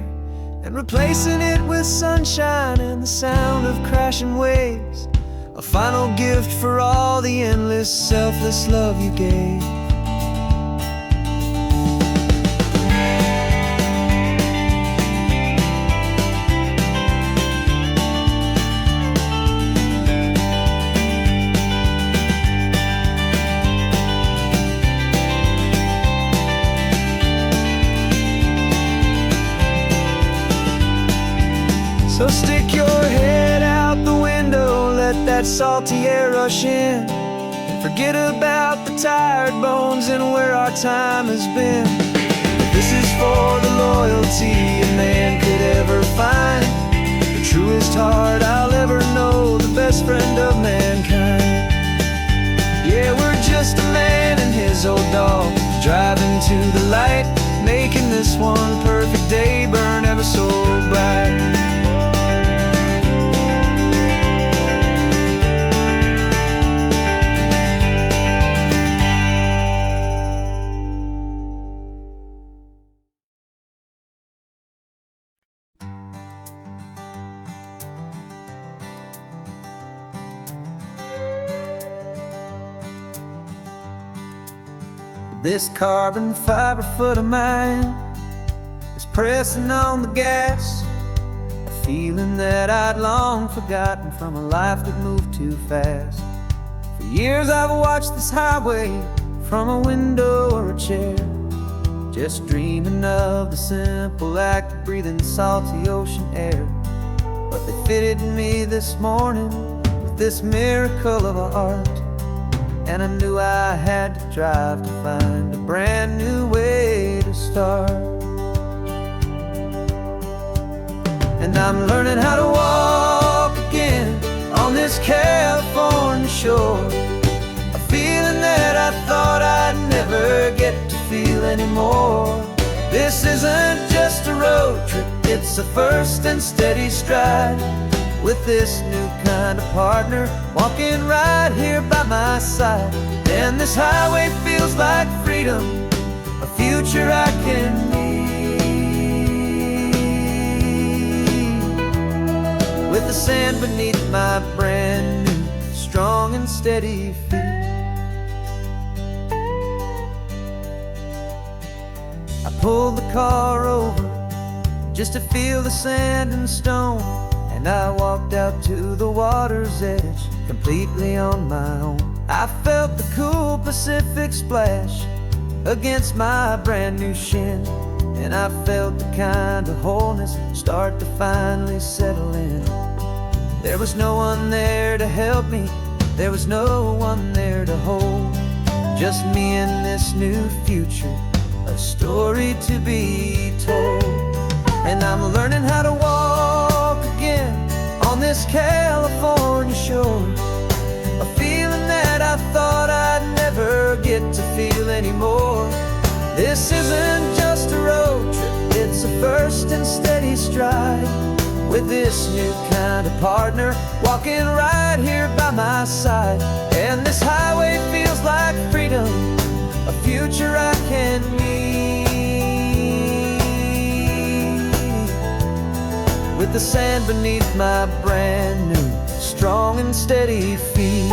and replacing it with sunshine and the sound of crashing waves, a final gift for all the endless, selfless love you gave. So stick your head out the window, let that salty air rush in, and forget about the tired bones and where our time has been. This is for the loyalty a man could ever find, the truest heart I'll ever know, the best friend of mankind. Yeah, we're just a man and his old dog, driving to the light, making this one perfect day burn ever so bright. This carbon fiber foot of mine is pressing on the gas, a feeling that I'd long forgotten from a life that moved too fast. For years I've watched this highway from a window or a chair, just dreaming of the simple act of breathing salty ocean air. But they fitted me this morning with this miracle of art, and I knew I had to drive to find a brand new way to start. And I'm learning how to walk again on this California shore, a feeling that I thought I'd never get to feel anymore. This isn't just a road trip, it's a first and steady stride, with this new kind of partner walking right here by my side. And this highway feels like freedom, a future I can need, with the sand beneath my brand new, strong and steady feet. pulled the car over just to feel the sand and stone, and I walked out to the water's edge completely on my own. I felt the cool Pacific splash against my brand new shin, and I felt the kind of wholeness start to finally settle in. There was no one there to help me, there was no one there to hold, just me and this new future, a story to be told. And I'm learning how to walk again on this California shore, a feeling that I thought I'd never get to feel anymore. This isn't just a road trip, it's a first and steady stride, with this new kind of partner walking right here by my side. And this highway feels like freedom, a future I can meet, with the sand beneath my brand new, strong and steady feet.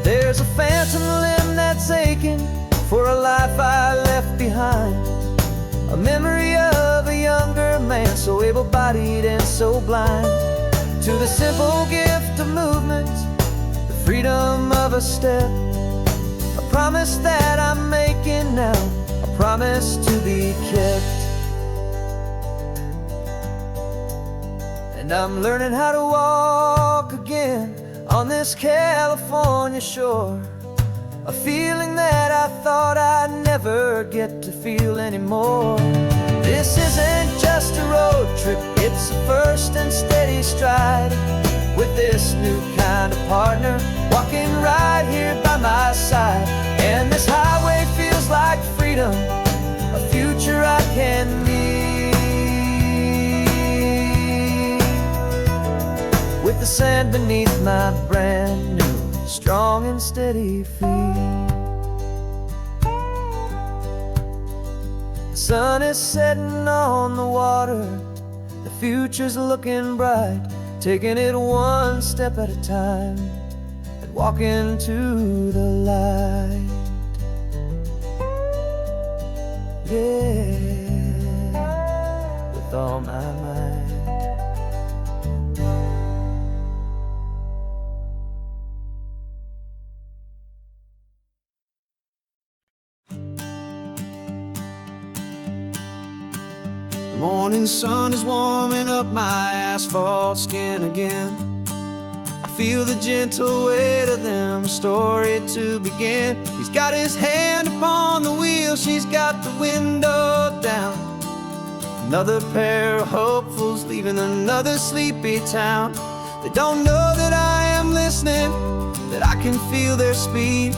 There's a phantom limb that's aching for a life I left behind, a memory of a younger man, so able-bodied and so blind, to the simple gift of movement, the freedom of a step, a promise that I'm making now, a promise to be kept. And I'm learning how to walk again on this California shore, a feeling that I thought I'd never get to feel anymore. This isn't just a road trip, it's a first and steady stride, with this new kind of partner walking right here by my side. And this highway feels like freedom, a future I can meet, with the sand beneath my brand new, strong and steady feet. The sun is setting on the water, the future's looking bright, taking it one step at a time and walking to the light. Yeah, with all my might. The morning sun is warming up my asphalt skin again. I feel the gentle weight of them, a story to begin. He's got his hand upon the wheel, she's got the window down. Another pair of hopefuls leaving another sleepy town. They don't know that I am listening, that I can feel their speed,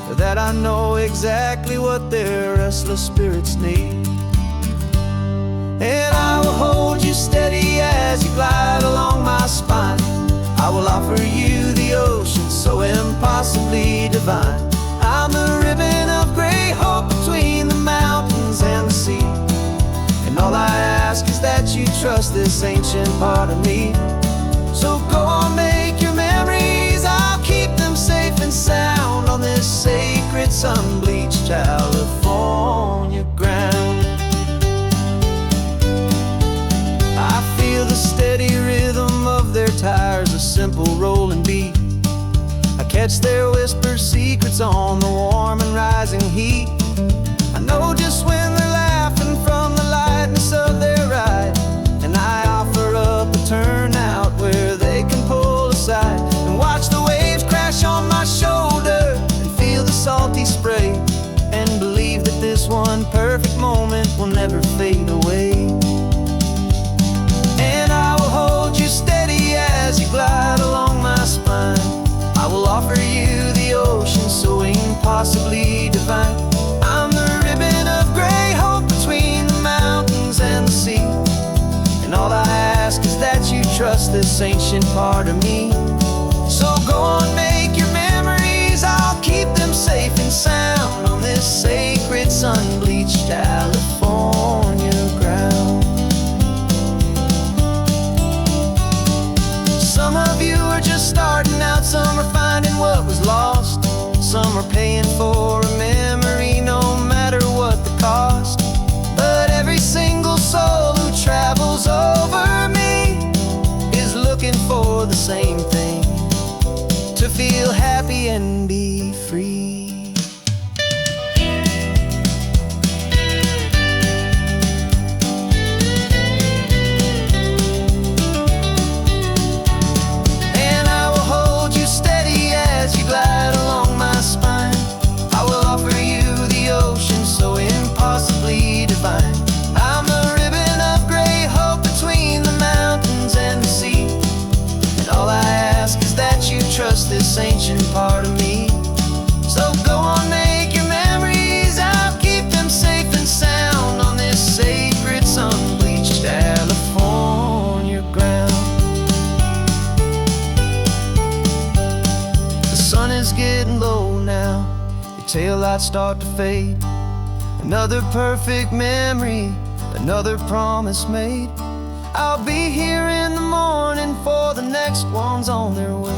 or that I know exactly what their restless spirits need. And I will hold you steady as you glide along my spine. I will offer you the ocean so impossibly divine. I'm the ribbon of gray hope between the mountains and the sea, and all I ask is that you trust this ancient part of me. So go on, make your memories, I'll keep them safe and sound on this sacred sun-bleached California ground. I feel the steady rhythm of their tires, a simple rolling beat. I catch their whispered secrets on the warm and rising heat. I know just when they're laughing from the lightness of their ride, and I offer up a turnout where they can pull aside and watch the waves crash on my shoulder and feel the salty spray, and believe that this one perfect moment will never fade away. And I will hold you steady as you glide along my spine. I will offer you the ocean so impossibly divine. I'm the ribbon of gray hope between the mountains and the sea, and all I ask is that you trust this ancient part of me. So go on, make your memories, I'll keep them safe and sound on this sacred sun-bleached California ground. Some of you are just starting out, some are finding what was lost, some are paying for a memory no matter what the cost. feel happy and be free. And I will hold you steady as you glide along my spine. I will offer you the ocean so impossibly divine. I'm a ribbon of gray hope between the mountains and the sea. And all I ask is that you trust this ancient part of me. So go on, make your memories, I'll keep them safe and sound on this sacred sun-bleached California ground. The sun is getting low now, your taillights start to fade. Another perfect memory, another promise made. I'll be here in the morning for the next ones on their way.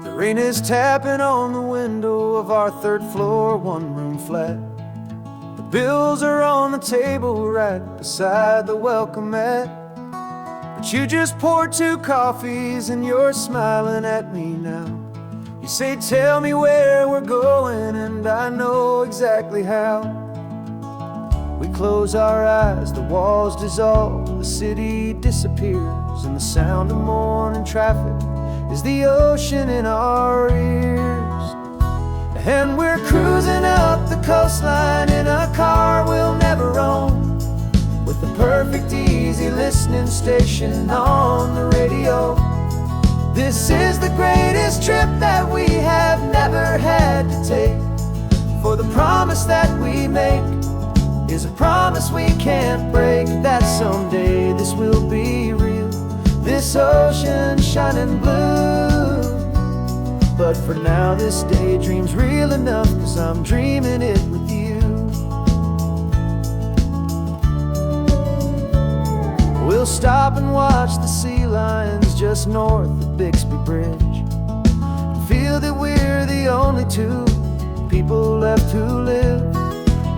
The rain is tapping on the window of our third floor, one-room flat. The bills are on the table right beside the welcome mat. But you just poured 2 coffees and you're smiling at me now. You say, tell me where we're going, and I know exactly how. We close our eyes, the walls dissolve, the city disappears, and the sound of morning traffic is the ocean in our ears. And we're cruising up the coastline in a car we'll never own, with the perfect easy listening station on the radio. This is the greatest trip that we have never had to take, for the promise that we make is a promise we can't break, that someday this will be real, this ocean shining blue. But for now this daydream's real enough, 'cause I'm dreaming it with you. We'll stop and watch the sea lions just north of Bixby Bridge, and feel that we're the only 2 people left who live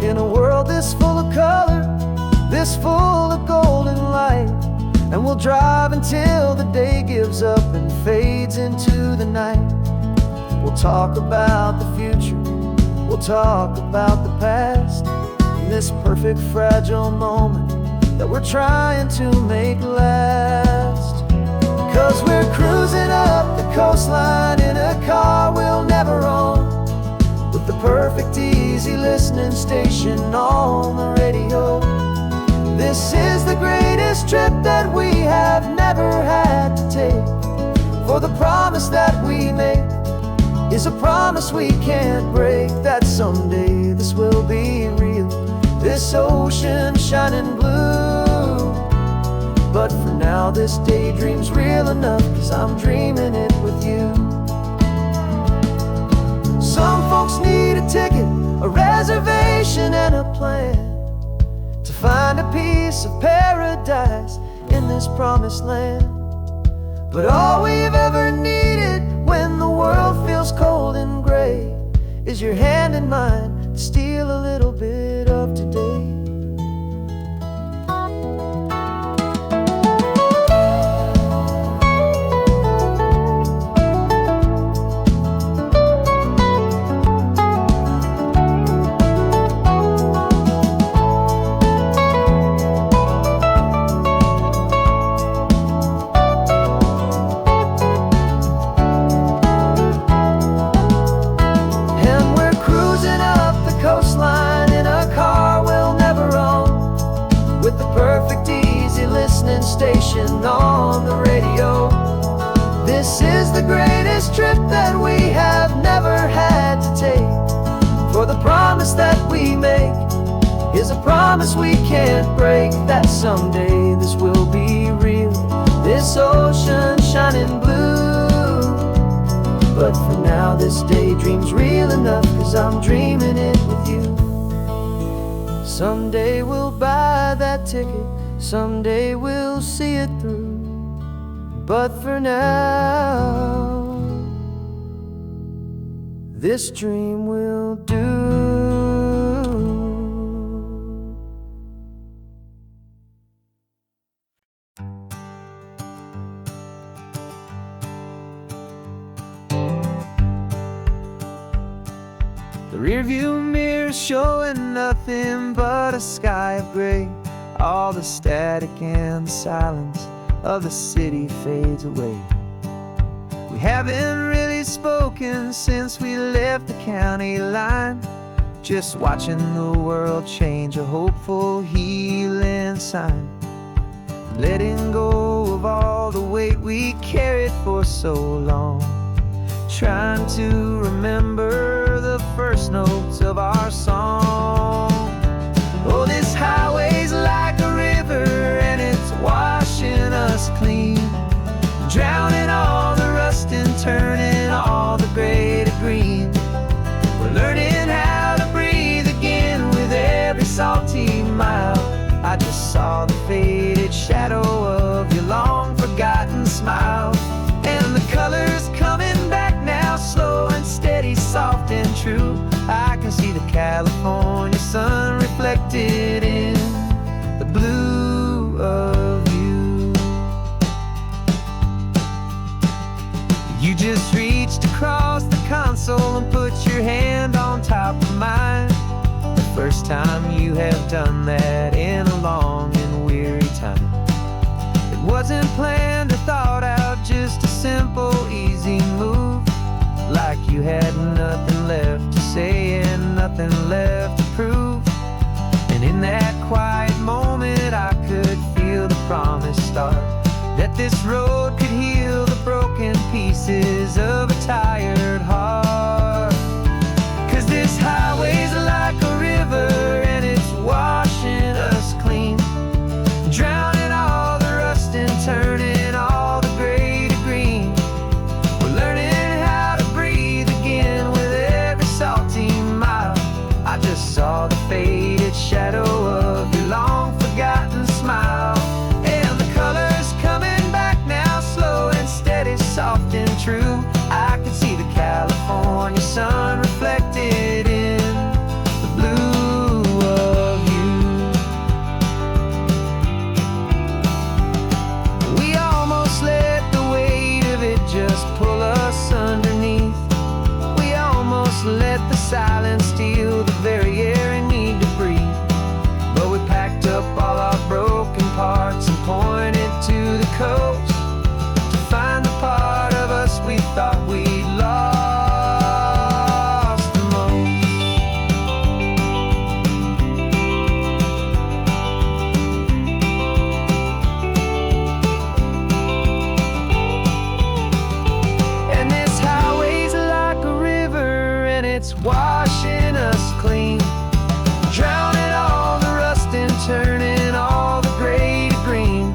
in a world this full of color, this full of golden light. And we'll drive until the day gives up and fades into the night. We'll talk about the future, we'll talk about the past, in this perfect fragile moment that we're trying to make last. 'Cause we're cruising up the coastline in a car we'll never own, with the perfect easy listening station on the radio. This is the greatest trip that we have never had to take, for the promise that we make is a promise we can't break, that someday this will be real, this ocean shining blue. But for now this daydream's real enough, 'cause I'm dreaming it with you. Some folks need a ticket, a reservation and a plan, to find a piece of paradise in this promised land. But all we've ever needed when the world feels cold and gray is your hand in mine to steal a little bit of today. Station on the radio. This is the greatest trip that we have never had to take, for the promise that we make is a promise we can't break, that someday this will be real, this ocean shining blue. But for now this daydream's real enough, 'cause I'm dreaming it with you. Someday we'll buy that ticket, someday we'll see it through. But for now this dream will do. The rearview mirror showing nothing but a sky of gray. All the static and the silence of the city fades away. We haven't really spoken since we left the county line, just watching the world change, a hopeful healing sign. Letting go of all the weight we carried for so long, trying to remember the first notes of our song. Oh, this highway's like a river and it's washing us clean, drowning all the rust and turning all the gray to green. We're learning how to breathe again with every salty mile. I just saw the faded shadow of your long forgotten smile, and the colors coming back now, slow and steady, soft and true. I can see the California sun reflected in the blue of you. You just reached across the console and put your hand on top of mine. The first time you have done that in a long and weary time. It wasn't planned or thought out, just a simple, easy move. Like you had nothing left to say and nothing left to prove. And in that quiet moment I could feel the promise start, that this road could heal the broken pieces of a tired heart. 'Cause this highway's like a river and it's washing us clean, drowning all the rust and turning all the gray to green. We're learning how to breathe again with every salty mile. I just saw the faded shadow of your long forgotten smile, and the colors coming back now, slow and steady, soft and true. I can see the California sun reflected in the blue of you. We almost let the weight of it just pull us underneath. We almost let the silence steal the very air we need to breathe. But we packed up all our broken parts and pointed to the coast to find the part of us we thought we'd lost the most. And this highway's like a river and it's washing us clean, drowning all the rust and turning all the gray to green.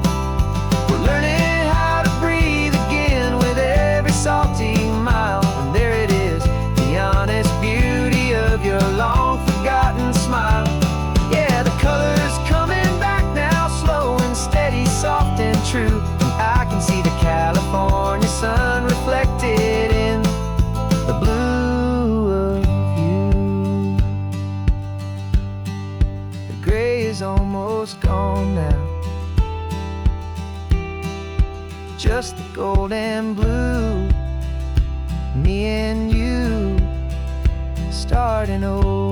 We're learning how to breathe again with every salty mile. And there it is, the honest beauty of your long forgotten smile. Yeah, the colors coming back now, slow and steady, soft and true. And I can see the California sun reflected in the blue of you. The gray is almost gone now, just the gold and blue. Me and you starting over.